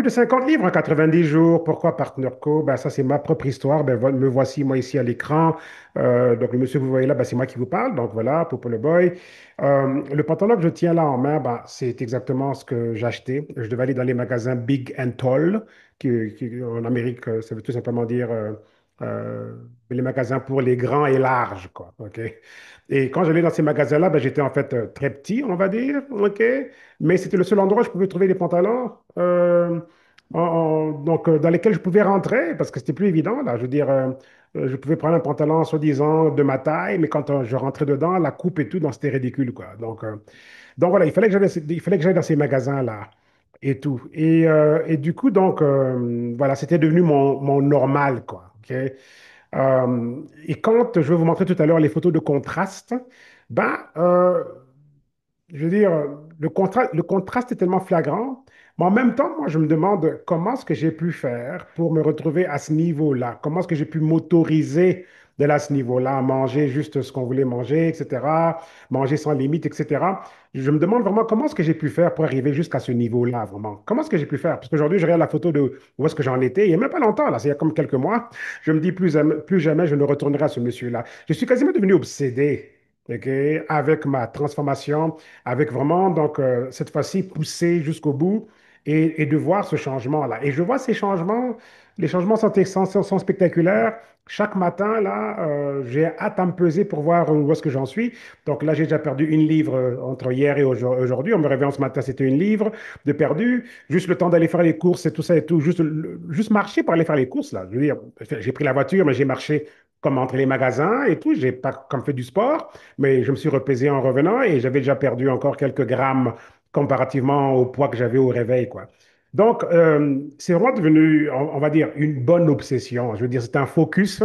de 50 livres en 90 jours. Pourquoi Partner Co? Ben, ça, c'est ma propre histoire. Ben, me voici, moi, ici à l'écran. Donc, le monsieur que vous voyez là, ben, c'est moi qui vous parle. Donc, voilà, Popo le Boy. Le pantalon que je tiens là en main, ben, c'est exactement ce que j'ai acheté. Je devais aller dans les magasins Big and Tall, en Amérique, ça veut tout simplement dire euh, les magasins pour les grands et larges, quoi. OK? Et quand j'allais dans ces magasins-là, ben, j'étais en fait très petit, on va dire. OK? Mais c'était le seul endroit où je pouvais trouver des pantalons dans lesquels je pouvais rentrer parce que c'était plus évident, là. Je veux dire, je pouvais prendre un pantalon soi-disant de ma taille, mais quand je rentrais dedans, la coupe et tout, donc c'était ridicule, quoi. Donc voilà, il fallait que j'aille dans ces magasins-là et tout. Et du coup, donc, voilà, c'était devenu mon normal, quoi. OK? Et quand je vais vous montrer tout à l'heure les photos de contraste, ben, je veux dire, le contraste est tellement flagrant, mais en même temps, moi, je me demande comment est-ce que j'ai pu faire pour me retrouver à ce niveau-là? Comment est-ce que j'ai pu m'autoriser de là, à ce niveau-là, à manger juste ce qu'on voulait manger, etc., manger sans limite, etc. Je me demande vraiment comment est-ce que j'ai pu faire pour arriver jusqu'à ce niveau-là, vraiment. Comment est-ce que j'ai pu faire? Parce qu'aujourd'hui, je regarde la photo de où est-ce que j'en étais, il n'y a même pas longtemps, là, c'est il y a comme quelques mois. Je me dis plus jamais je ne retournerai à ce monsieur-là. Je suis quasiment devenu obsédé. OK, avec ma transformation, avec vraiment, donc, cette fois-ci, pousser jusqu'au bout et de voir ce changement-là. Et je vois ces changements, les changements sont spectaculaires. Chaque matin, là, j'ai hâte à me peser pour voir où est-ce que j'en suis. Donc là, j'ai déjà perdu une livre entre hier et aujourd'hui. En me réveillant ce matin, c'était une livre de perdu. Juste le temps d'aller faire les courses et tout ça et tout. Juste marcher pour aller faire les courses, là. Je veux dire, j'ai pris la voiture, mais j'ai marché comme entre les magasins et tout. J'ai pas comme fait du sport. Mais je me suis repesé en revenant et j'avais déjà perdu encore quelques grammes comparativement au poids que j'avais au réveil, quoi. Donc, c'est vraiment devenu, on va dire, une bonne obsession. Je veux dire, c'est un focus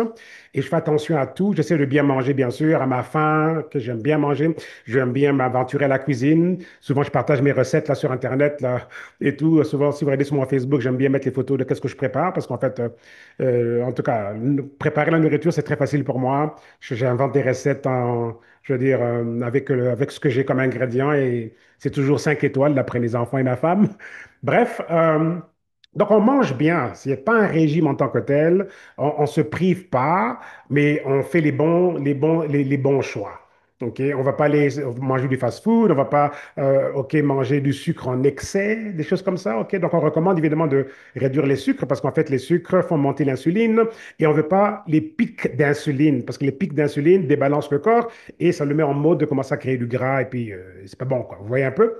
et je fais attention à tout. J'essaie de bien manger, bien sûr, à ma faim, que j'aime bien manger. J'aime bien m'aventurer à la cuisine. Souvent, je partage mes recettes là sur Internet là, et tout. Souvent, si vous regardez sur mon Facebook, j'aime bien mettre les photos de qu'est-ce que je prépare parce qu'en fait, en tout cas, préparer la nourriture, c'est très facile pour moi. J'invente des recettes je veux dire, avec ce que j'ai comme ingrédient et c'est toujours 5 étoiles d'après mes enfants et ma femme. Bref, donc on mange bien. Ce n'est pas un régime en tant que tel. On se prive pas, mais on fait les bons choix. OK? On va pas aller manger du fast-food, on va pas OK, manger du sucre en excès, des choses comme ça. OK? Donc on recommande évidemment de réduire les sucres parce qu'en fait les sucres font monter l'insuline et on veut pas les pics d'insuline parce que les pics d'insuline débalancent le corps et ça le met en mode de commencer à créer du gras et puis c'est pas bon quoi. Vous voyez un peu?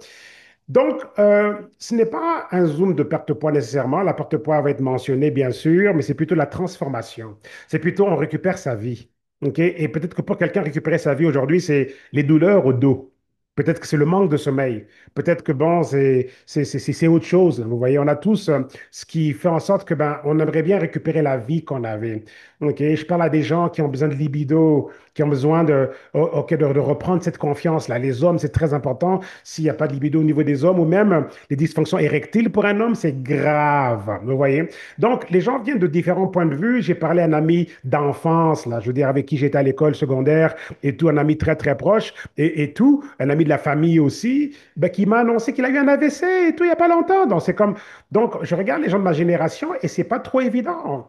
Donc, ce n'est pas un zoom de perte de poids nécessairement. La perte de poids va être mentionnée, bien sûr, mais c'est plutôt la transformation. C'est plutôt on récupère sa vie. OK? Et peut-être que pour quelqu'un récupérer sa vie aujourd'hui, c'est les douleurs au dos. Peut-être que c'est le manque de sommeil. Peut-être que bon, c'est autre chose. Vous voyez, on a tous ce qui fait en sorte que ben, on aimerait bien récupérer la vie qu'on avait. OK? Je parle à des gens qui ont besoin de libido, qui ont besoin OK, de reprendre cette confiance-là. Les hommes, c'est très important. S'il n'y a pas de libido au niveau des hommes ou même les dysfonctions érectiles pour un homme, c'est grave. Vous voyez? Donc, les gens viennent de différents points de vue. J'ai parlé à un ami d'enfance, là, je veux dire, avec qui j'étais à l'école secondaire et tout, un ami très, très proche et tout, un ami de la famille aussi, ben, qui m'a annoncé qu'il a eu un AVC et tout, il n'y a pas longtemps. Donc, c'est comme, donc, je regarde les gens de ma génération et c'est pas trop évident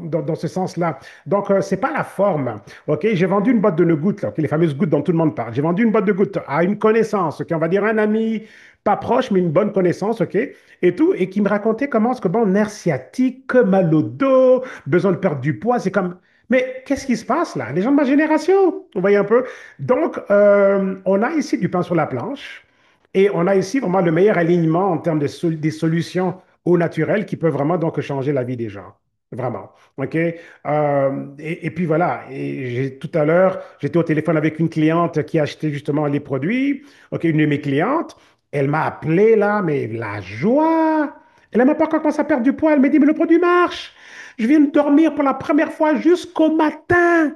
dans ce sens-là. Donc, c'est pas la forme. OK, j'ai vendu une boîte de gouttes, là, OK, les fameuses gouttes dont tout le monde parle. J'ai vendu une boîte de gouttes à une connaissance, OK, on va dire un ami, pas proche, mais une bonne connaissance, OK, et tout, et qui me racontait comment est-ce que, bon, nerf sciatique, mal au dos, besoin de perdre du poids, c'est comme, mais qu'est-ce qui se passe là? Les gens de ma génération, vous voyez un peu? Donc, on a ici du pain sur la planche, et on a ici vraiment le meilleur alignement en termes des solutions au naturel qui peuvent vraiment donc changer la vie des gens. Vraiment. OK? Et puis voilà. Et tout à l'heure, j'étais au téléphone avec une cliente qui achetait justement les produits. OK, une de mes clientes. Elle m'a appelé là, mais la joie. Elle n'a même pas encore commencé à perdre du poids. Elle m'a dit, mais le produit marche. Je viens de dormir pour la première fois jusqu'au matin.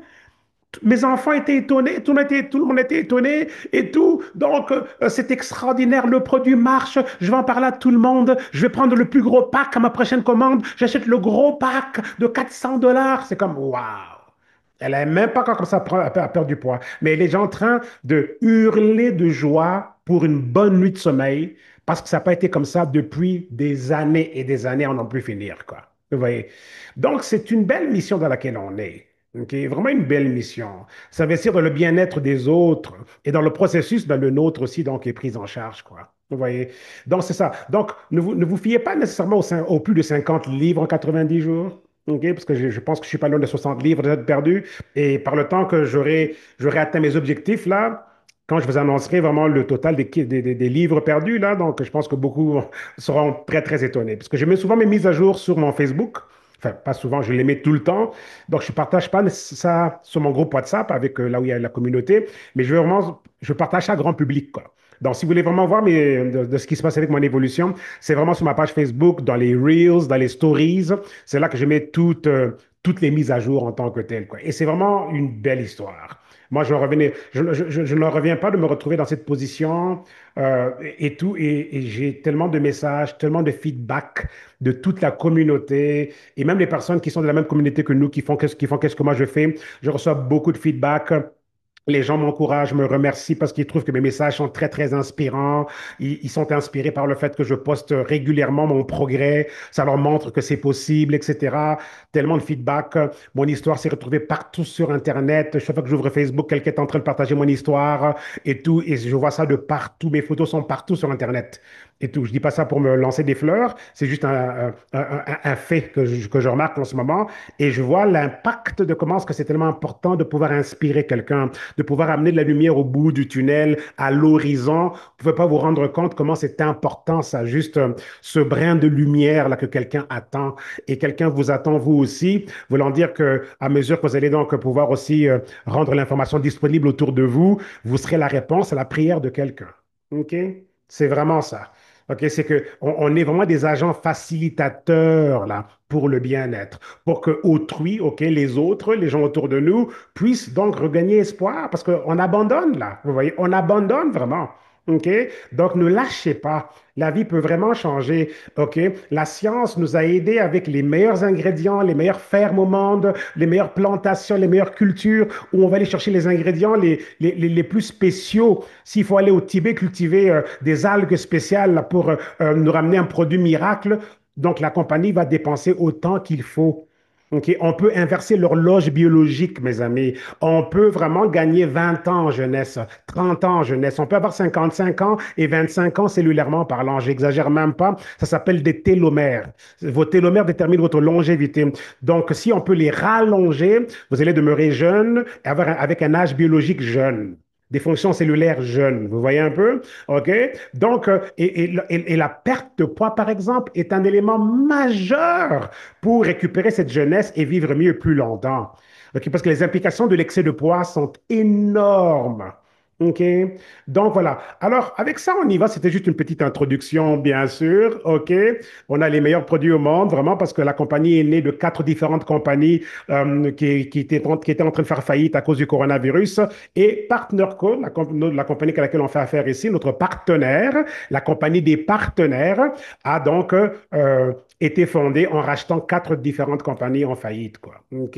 Mes enfants étaient étonnés, tout le monde était étonné et tout. Donc, c'est extraordinaire, le produit marche. Je vais en parler à tout le monde. Je vais prendre le plus gros pack à ma prochaine commande. J'achète le gros pack de 400 $. C'est comme, waouh! Elle n'a même pas encore comme ça à perdre du poids. Mais elle est déjà en train de hurler de joie pour une bonne nuit de sommeil parce que ça n'a pas été comme ça depuis des années et des années, on n'en peut finir, quoi. Vous voyez? Donc, c'est une belle mission dans laquelle on est. OK? Vraiment une belle mission. S'investir dans le bien-être des autres et dans le processus, ben, le nôtre aussi, donc, est pris en charge, quoi. Vous voyez? Donc, c'est ça. Donc, ne vous fiez pas nécessairement aux plus de 50 livres en 90 jours. OK? Parce que je pense que je suis pas loin de 60 livres déjà de perdus. Et par le temps que j'aurai atteint mes objectifs, là, quand je vous annoncerai vraiment le total des livres perdus, là, donc je pense que beaucoup seront très, très étonnés. Parce que je mets souvent mes mises à jour sur mon Facebook. Enfin, pas souvent, je les mets tout le temps. Donc, je ne partage pas ça sur mon groupe WhatsApp avec là où il y a la communauté, mais je partage ça à grand public, quoi. Donc, si vous voulez vraiment voir de ce qui se passe avec mon évolution, c'est vraiment sur ma page Facebook, dans les Reels, dans les Stories. C'est là que je mets toutes les mises à jour en tant que telles, quoi. Et c'est vraiment une belle histoire. Moi, je ne reviens pas de me retrouver dans cette position et tout. Et j'ai tellement de messages, tellement de feedback de toute la communauté et même les personnes qui sont de la même communauté que nous, qui font qu'est-ce que moi je fais. Je reçois beaucoup de feedback. Les gens m'encouragent, me remercient parce qu'ils trouvent que mes messages sont très, très inspirants. Ils sont inspirés par le fait que je poste régulièrement mon progrès. Ça leur montre que c'est possible, etc. Tellement de feedback. Mon histoire s'est retrouvée partout sur Internet. Chaque fois que j'ouvre Facebook, quelqu'un est en train de partager mon histoire et tout. Et je vois ça de partout. Mes photos sont partout sur Internet et tout. Je dis pas ça pour me lancer des fleurs. C'est juste un fait que je remarque en ce moment. Et je vois l'impact de comment est-ce que c'est tellement important de pouvoir inspirer quelqu'un, de pouvoir amener de la lumière au bout du tunnel, à l'horizon. Vous ne pouvez pas vous rendre compte comment c'est important, ça, juste ce brin de lumière là que quelqu'un attend. Et quelqu'un vous attend, vous aussi, voulant dire que à mesure que vous allez donc pouvoir aussi rendre l'information disponible autour de vous, vous serez la réponse à la prière de quelqu'un. OK? C'est vraiment ça. OK, c'est que on est vraiment des agents facilitateurs là pour le bien-être, pour que autrui, OK, les autres, les gens autour de nous puissent donc regagner espoir parce qu'on abandonne là. Vous voyez, on abandonne vraiment. OK? Donc ne lâchez pas. La vie peut vraiment changer. OK? La science nous a aidés avec les meilleurs ingrédients, les meilleures fermes au monde, les meilleures plantations, les meilleures cultures, où on va aller chercher les ingrédients les plus spéciaux. S'il faut aller au Tibet cultiver des algues spéciales là, pour nous ramener un produit miracle, donc la compagnie va dépenser autant qu'il faut. OK? On peut inverser l'horloge biologique, mes amis. On peut vraiment gagner 20 ans en jeunesse, 30 ans en jeunesse. On peut avoir 55 ans et 25 ans cellulairement parlant. J'exagère même pas. Ça s'appelle des télomères. Vos télomères déterminent votre longévité. Donc, si on peut les rallonger, vous allez demeurer jeune et avec un âge biologique jeune. Des fonctions cellulaires jeunes, vous voyez un peu? OK? Donc, et la perte de poids, par exemple, est un élément majeur pour récupérer cette jeunesse et vivre mieux plus longtemps. OK? Parce que les implications de l'excès de poids sont énormes. OK? Donc voilà. Alors, avec ça, on y va. C'était juste une petite introduction, bien sûr. OK? On a les meilleurs produits au monde, vraiment, parce que la compagnie est née de quatre différentes compagnies qui étaient en train de faire faillite à cause du coronavirus. Et PartnerCo, la compagnie avec laquelle on fait affaire ici, notre partenaire, la compagnie des partenaires, a donc été fondée en rachetant quatre différentes compagnies en faillite, quoi. OK?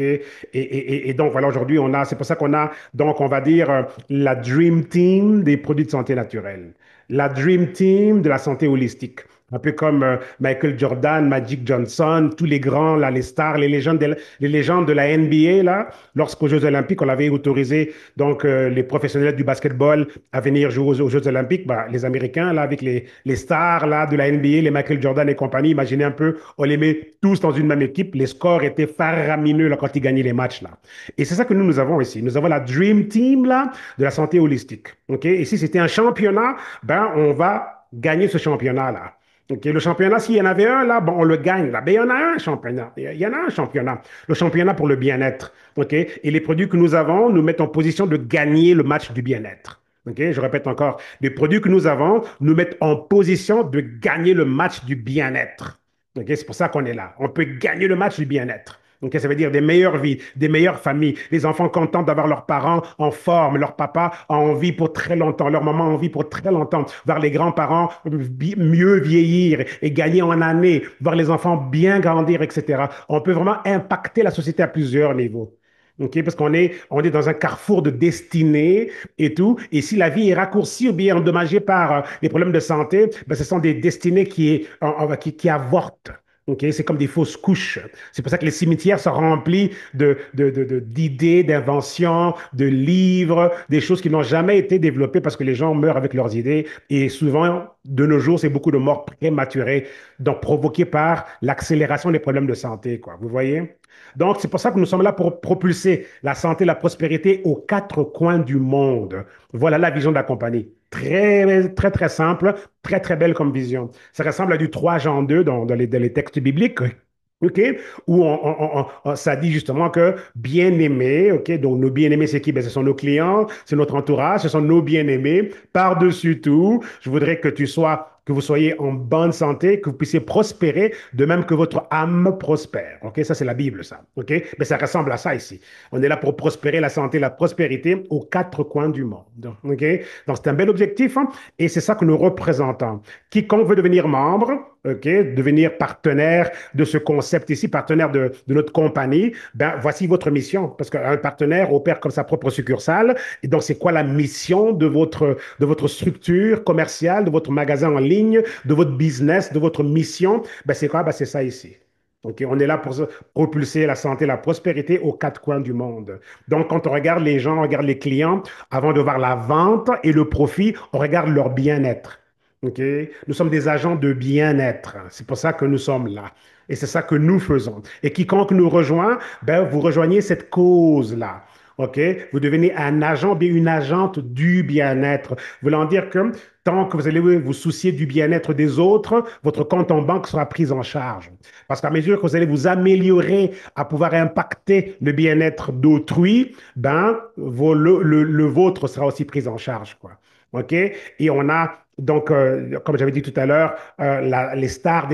Et donc, voilà, aujourd'hui, c'est pour ça qu'on a, donc, on va dire, la Dream Team des produits de santé naturelle, la Dream Team de la santé holistique. Un peu comme Michael Jordan, Magic Johnson, tous les grands, là, les stars, les légendes de la NBA, là, lorsqu'aux Jeux Olympiques, on avait autorisé donc les professionnels du basketball à venir jouer aux Jeux Olympiques, bah, les Américains, là, avec les stars là, de la NBA, les Michael Jordan et compagnie, imaginez un peu, on les met tous dans une même équipe, les scores étaient faramineux là, quand ils gagnaient les matchs. Là. Et c'est ça que nous avons ici. Nous avons la Dream Team là, de la santé holistique. OK? Et si c'était un championnat, ben, on va gagner ce championnat-là. OK, le championnat, s'il y en avait un, là, bon, on le gagne, là. Mais il y en a un championnat. Il y en a un championnat. Le championnat pour le bien-être. OK? Et les produits que nous avons nous mettent en position de gagner le match du bien-être. OK? Je répète encore. Les produits que nous avons nous mettent en position de gagner le match du bien-être. OK? C'est pour ça qu'on est là. On peut gagner le match du bien-être. Donc, ça veut dire des meilleures vies, des meilleures familles, les enfants contents d'avoir leurs parents en forme, leur papa en vie pour très longtemps, leur maman en vie pour très longtemps, voir les grands-parents mieux vieillir et gagner en années, voir les enfants bien grandir, etc. On peut vraiment impacter la société à plusieurs niveaux. OK? Parce on est dans un carrefour de destinée et tout. Et si la vie est raccourcie ou bien endommagée par les problèmes de santé, ben, ce sont des destinées qui avortent. OK? C'est comme des fausses couches. C'est pour ça que les cimetières sont remplis d'idées, d'inventions, de livres, des choses qui n'ont jamais été développées parce que les gens meurent avec leurs idées. Et souvent, de nos jours, c'est beaucoup de morts prématurées, donc provoquées par l'accélération des problèmes de santé, quoi. Vous voyez? Donc, c'est pour ça que nous sommes là pour propulser la santé, la prospérité aux quatre coins du monde. Voilà la vision de la compagnie. Très, très, très simple, très, très belle comme vision. Ça ressemble à du 3 Jean 2 dans les textes bibliques. OK? Où ça dit justement que bien-aimés, OK? Donc, nos bien-aimés, c'est qui? Ben, ce sont nos clients, c'est notre entourage, ce sont nos bien-aimés. Par-dessus tout, je voudrais que vous soyez en bonne santé, que vous puissiez prospérer, de même que votre âme prospère. OK? Ça, c'est la Bible, ça. OK? Mais ça ressemble à ça ici. On est là pour prospérer la santé, la prospérité aux quatre coins du monde. OK? Donc, c'est un bel objectif, hein, et c'est ça que nous représentons. Quiconque veut devenir membre, OK, devenir partenaire de ce concept ici, partenaire de notre compagnie, ben voici votre mission. Parce qu'un partenaire opère comme sa propre succursale. Et donc, c'est quoi la mission de votre structure commerciale, de votre magasin en ligne, de votre business, de votre mission? Ben, c'est quoi? Ben, c'est ça ici. OK, on est là pour propulser la santé, la prospérité aux quatre coins du monde. Donc, quand on regarde les gens, on regarde les clients, avant de voir la vente et le profit, on regarde leur bien-être. OK? Nous sommes des agents de bien-être. C'est pour ça que nous sommes là. Et c'est ça que nous faisons. Et quiconque nous rejoint, ben, vous rejoignez cette cause-là. OK? Vous devenez un agent, bien une agente du bien-être. Voulant dire que tant que vous allez vous soucier du bien-être des autres, votre compte en banque sera pris en charge. Parce qu'à mesure que vous allez vous améliorer à pouvoir impacter le bien-être d'autrui, ben, le vôtre sera aussi pris en charge, quoi. OK? Et on a donc, comme j'avais dit tout à l'heure, les stars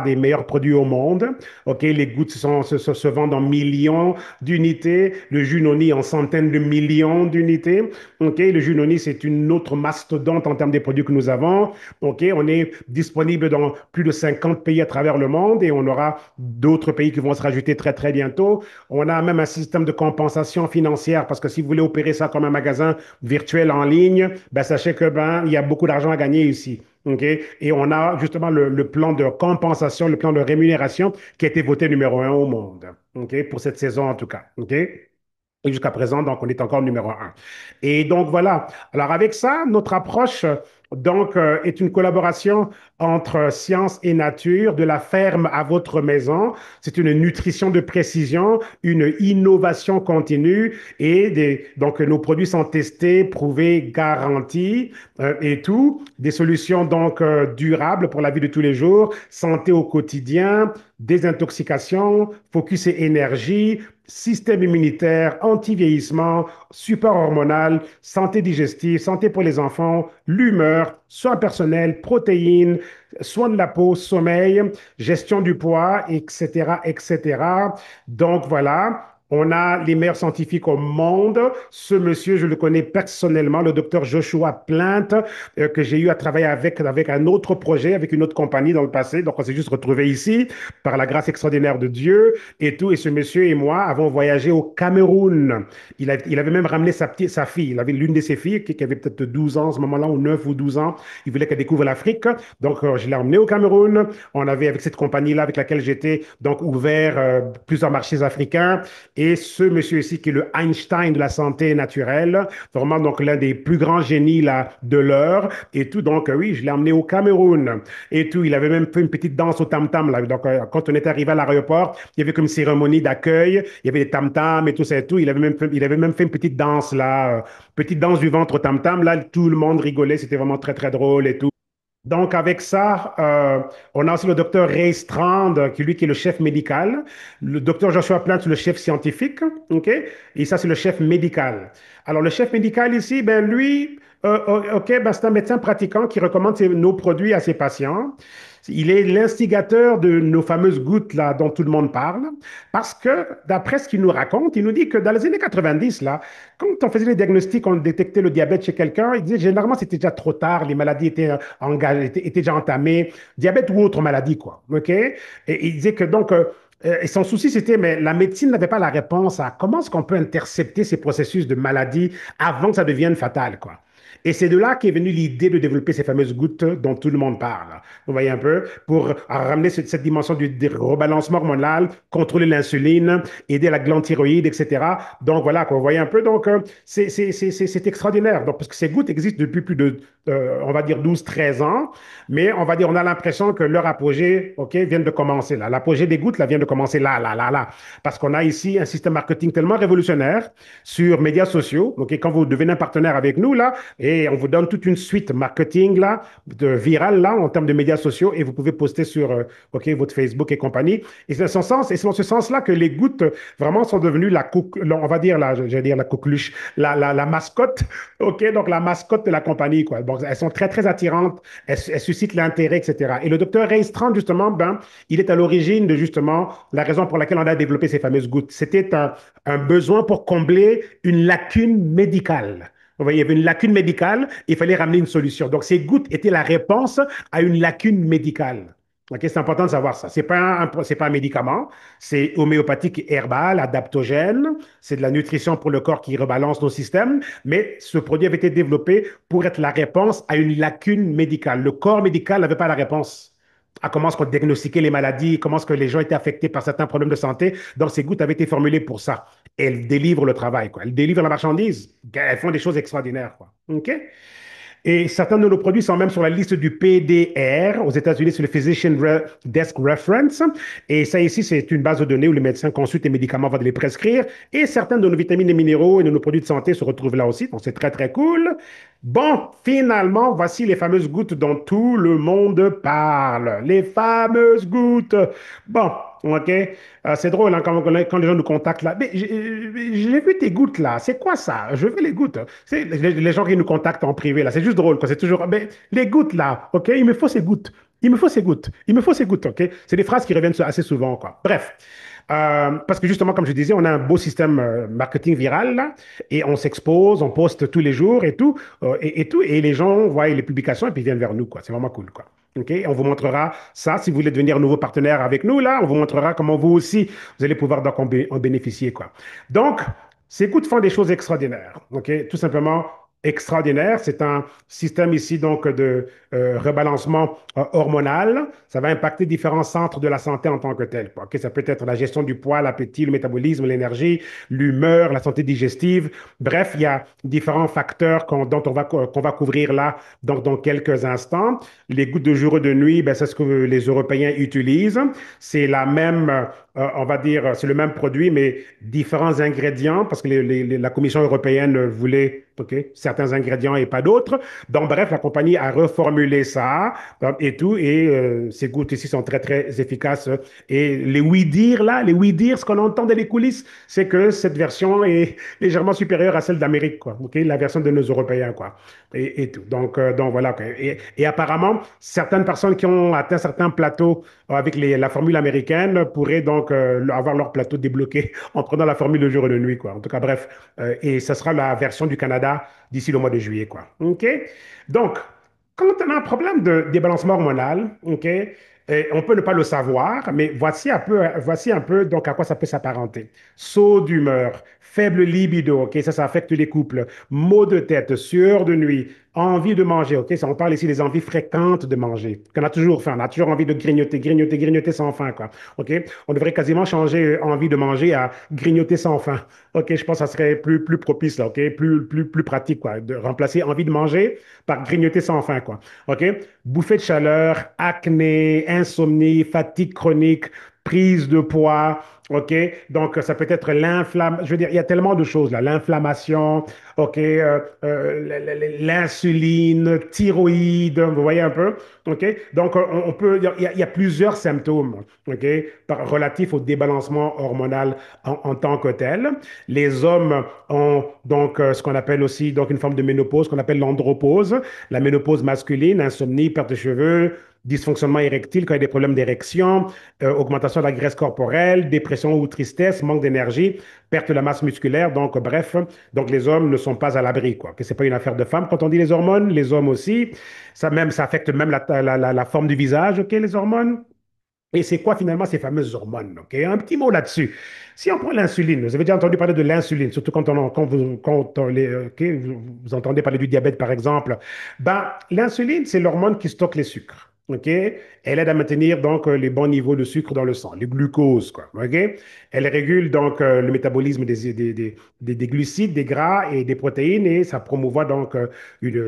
des meilleurs produits au monde. OK, les gouttes se vendent en millions d'unités, le jus noni en centaines de millions d'unités. OK, le jus noni, c'est une autre mastodonte en termes des produits que nous avons. OK, on est disponible dans plus de 50 pays à travers le monde et on aura d'autres pays qui vont se rajouter très, très bientôt. On a même un système de compensation financière parce que si vous voulez opérer ça comme un magasin virtuel en ligne, ben, sachez que ben, il y a beaucoup d'argent à gagner ici. OK? Et on a justement le plan de compensation, le plan de rémunération qui a été voté numéro un au monde. OK? Pour cette saison en tout cas. OK? Et jusqu'à présent, donc, on est encore numéro un. Et donc, voilà. Alors, avec ça, notre approche, donc, est une collaboration entre science et nature, de la ferme à votre maison. C'est une nutrition de précision, une innovation continue donc, nos produits sont testés, prouvés, garantis et tout. Des solutions, donc, durables pour la vie de tous les jours, santé au quotidien, désintoxication, focus et énergie, système immunitaire, anti-vieillissement, support hormonal, santé digestive, santé pour les enfants, l'humeur, soins personnels, protéines, soins de la peau, sommeil, gestion du poids, etc., etc. Donc voilà. On a les meilleurs scientifiques au monde. Ce monsieur, je le connais personnellement, le docteur Joshua Plante, que j'ai eu à travailler avec un autre projet, avec une autre compagnie dans le passé. Donc, on s'est juste retrouvés ici par la grâce extraordinaire de Dieu et tout. Et ce monsieur et moi avons voyagé au Cameroun. Il avait même ramené sa fille. Il avait l'une de ses filles qui avait peut-être 12 ans à ce moment-là, ou 9 ou 12 ans. Il voulait qu'elle découvre l'Afrique. Donc, je l'ai emmené au Cameroun. On avait, avec cette compagnie-là avec laquelle j'étais, donc ouvert plusieurs marchés africains. Et ce monsieur ici, qui est le Einstein de la santé naturelle, vraiment donc l'un des plus grands génies là, de l'heure. Et tout, donc oui, je l'ai emmené au Cameroun. Et tout, il avait même fait une petite danse au tam-tam. Là. Donc, quand on est arrivé à l'aéroport, il y avait comme une cérémonie d'accueil. Il y avait des tam-tams et tout ça et tout. Il avait même fait une petite danse là, petite danse du ventre au tam-tam. Là, tout le monde rigolait. C'était vraiment très, très drôle et tout. Donc, avec ça, on a aussi le docteur Ray Strand, qui est le chef médical. Le docteur Joshua Plant, c'est le chef scientifique. OK? Et ça, c'est le chef médical. Alors, le chef médical ici, ben, lui, OK, ben, c'est un médecin pratiquant qui recommande nos produits à ses patients. Il est l'instigateur de nos fameuses gouttes là dont tout le monde parle, parce que d'après ce qu'il nous raconte, il nous dit que dans les années 90, là, quand on faisait les diagnostics, on détectait le diabète chez quelqu'un, il disait généralement c'était déjà trop tard, les maladies étaient engagées, étaient déjà entamées, diabète ou autre maladie, quoi. OK? Et il disait que donc, Et son souci, c'était, mais la médecine n'avait pas la réponse à comment est-ce qu'on peut intercepter ces processus de maladie avant que ça devienne fatal, quoi. Et c'est de là qu'est venue l'idée de développer ces fameuses gouttes dont tout le monde parle. Vous voyez un peu, pour ramener cette dimension du rebalancement hormonal, contrôler l'insuline, aider la glande thyroïde, etc. Donc voilà, quoi, vous voyez un peu, donc c'est extraordinaire. Donc, parce que ces gouttes existent depuis plus de, on va dire, 12, 13 ans, mais on va dire, on a l'impression que leur apogée, OK, vient de commencer là. L'apogée des gouttes, là, vient de commencer là, là, là, là. Parce qu'on a ici un système marketing tellement révolutionnaire sur médias sociaux. OK, quand vous devenez un partenaire avec nous, là, et on vous donne toute une suite marketing, là, de viral, là, en termes de médias sociaux, et vous pouvez poster sur, OK, votre Facebook et compagnie. Et c'est dans ce sens, et c'est dans ce sens-là que les gouttes, vraiment, sont devenues on va dire, j'allais dire la coqueluche, la mascotte, OK, donc la mascotte de la compagnie, quoi. Donc, elles sont très, très attirantes, elles suscitent l'intérêt, etc. Et le docteur Ray Strand, justement, ben, il est à l'origine de, justement, la raison pour laquelle on a développé ces fameuses gouttes. C'était un besoin pour combler une lacune médicale. Vous voyez, il y avait une lacune médicale, il fallait ramener une solution. Donc, ces gouttes étaient la réponse à une lacune médicale. Ok, c'est important de savoir ça. C'est pas un médicament, c'est homéopathique et herbal, adaptogène. C'est de la nutrition pour le corps qui rebalance nos systèmes. Mais ce produit avait été développé pour être la réponse à une lacune médicale. Le corps médical n'avait pas la réponse à comment est-ce qu'on diagnostiquait les maladies, comment est-ce que les gens étaient affectés par certains problèmes de santé. Donc, ces gouttes avaient été formulées pour ça. Et elles délivrent le travail, quoi. Elles délivrent la marchandise. Elles font des choses extraordinaires, quoi. OK? Et certains de nos produits sont même sur la liste du PDR aux États-Unis, sur le Desk Reference. Et ça ici, c'est une base de données où les médecins consultent les médicaments avant de les prescrire. Et certains de nos vitamines et minéraux et de nos produits de santé se retrouvent là aussi. Donc, c'est très, très cool. Bon, finalement, voici les fameuses gouttes dont tout le monde parle. Les fameuses gouttes. Bon, OK. C'est drôle hein, quand les gens nous contactent là. Mais j'ai vu tes gouttes là. C'est quoi ça? Je veux les gouttes. C'est les gens qui nous contactent en privé là. C'est juste drôle. Quoi. C'est toujours. Mais les gouttes là. OK. Il me faut ces gouttes. Il me faut ces gouttes. Il me faut ces gouttes. OK. C'est des phrases qui reviennent assez souvent. Quoi. Bref. Parce que justement, comme je disais, on a un beau système marketing viral là, et on s'expose, on poste tous les jours et tout, et tout, et les gens voient les publications et puis viennent vers nous, quoi. C'est vraiment cool, quoi. OK? On vous montrera ça. Si vous voulez devenir nouveau partenaire avec nous, là, on vous montrera comment vous aussi, vous allez pouvoir donc en bénéficier, quoi. Donc, ces coups font des choses extraordinaires. OK? Tout simplement extraordinaire. C'est un système ici, donc, de rebalancement hormonal. Ça va impacter différents centres de la santé en tant que tel, quoi. OK? Ça peut être la gestion du poids, l'appétit, le métabolisme, l'énergie, l'humeur, la santé digestive. Bref, il y a différents facteurs dont qu'on va couvrir là donc, dans quelques instants. Les gouttes de jour et de nuit, ben, c'est ce que les Européens utilisent. C'est la même, on va dire, c'est le même produit, mais différents ingrédients, parce que la Commission européenne voulait OK, certains ingrédients et pas d'autres. Donc, bref, la compagnie a reformulé ça et tout, et ces gouttes ici sont très, très efficaces. Et les oui-dire, là, les oui-dire, ce qu'on entend dans les coulisses, c'est que cette version est légèrement supérieure à celle d'Amérique, quoi. OK, la version de nos Européens, quoi. Et tout. Donc voilà. Quoi. Et apparemment, certaines personnes qui ont atteint certains plateaux avec la formule américaine pourraient donc avoir leur plateau débloqué en prenant la formule de jour et de nuit, quoi. En tout cas, bref. Et ce sera la version du Canada d'ici le mois de juillet, quoi. OK? Donc, quand on a un problème de débalancement hormonal, OK, on peut ne pas le savoir, mais voici un peu donc à quoi ça peut s'apparenter. Saut d'humeur, faible libido, OK, ça affecte les couples, maux de tête, sueur de nuit, envie de manger, OK, ça on parle ici des envies fréquentes de manger, qu'on a toujours faim, on a toujours envie de grignoter, grignoter, grignoter sans faim, quoi. OK, on devrait quasiment changer envie de manger à grignoter sans faim. OK, je pense que ça serait plus propice, là, OK, plus pratique, quoi, de remplacer envie de manger par grignoter sans faim, quoi. OK? Bouffée de chaleur, acné, insomnie, fatigue chronique, prise de poids. OK? Donc, ça peut être l'inflammation. Je veux dire, il y a tellement de choses là. L'inflammation, OK? L'insuline, thyroïde, vous voyez un peu? OK? Donc, on peut, il y a plusieurs symptômes, OK? Relatifs au débalancement hormonal en tant que tel. Les hommes ont donc ce qu'on appelle aussi donc une forme de ménopause qu'on appelle l'andropause, la ménopause masculine, insomnie, perte de cheveux, dysfonctionnement érectile quand il y a des problèmes d'érection, augmentation de la graisse corporelle, dépression ou tristesse, manque d'énergie, perte de la masse musculaire. Donc, bref, donc les hommes ne sont pas à l'abri, quoi. Que c'est pas une affaire de femmes. Quand on dit les hormones, les hommes aussi, ça affecte même la forme du visage, ok, les hormones. Et c'est quoi finalement ces fameuses hormones? Ok, un petit mot là-dessus. Si on prend l'insuline, vous avez déjà entendu parler de l'insuline, surtout quand vous entendez parler du diabète par exemple. Ben, l'insuline, c'est l'hormone qui stocke les sucres. Ok, elle aide à maintenir donc les bons niveaux de sucre dans le sang, le glucose, quoi. Ok, elle régule donc le métabolisme des glucides, des gras et des protéines et ça promouvoit donc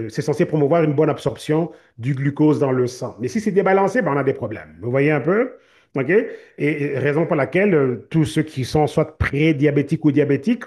c'est censé promouvoir une bonne absorption du glucose dans le sang. Mais si c'est débalancé, ben on a des problèmes. Vous voyez un peu? OK? Et raison pour laquelle tous ceux qui sont soit pré-diabétiques ou diabétiques,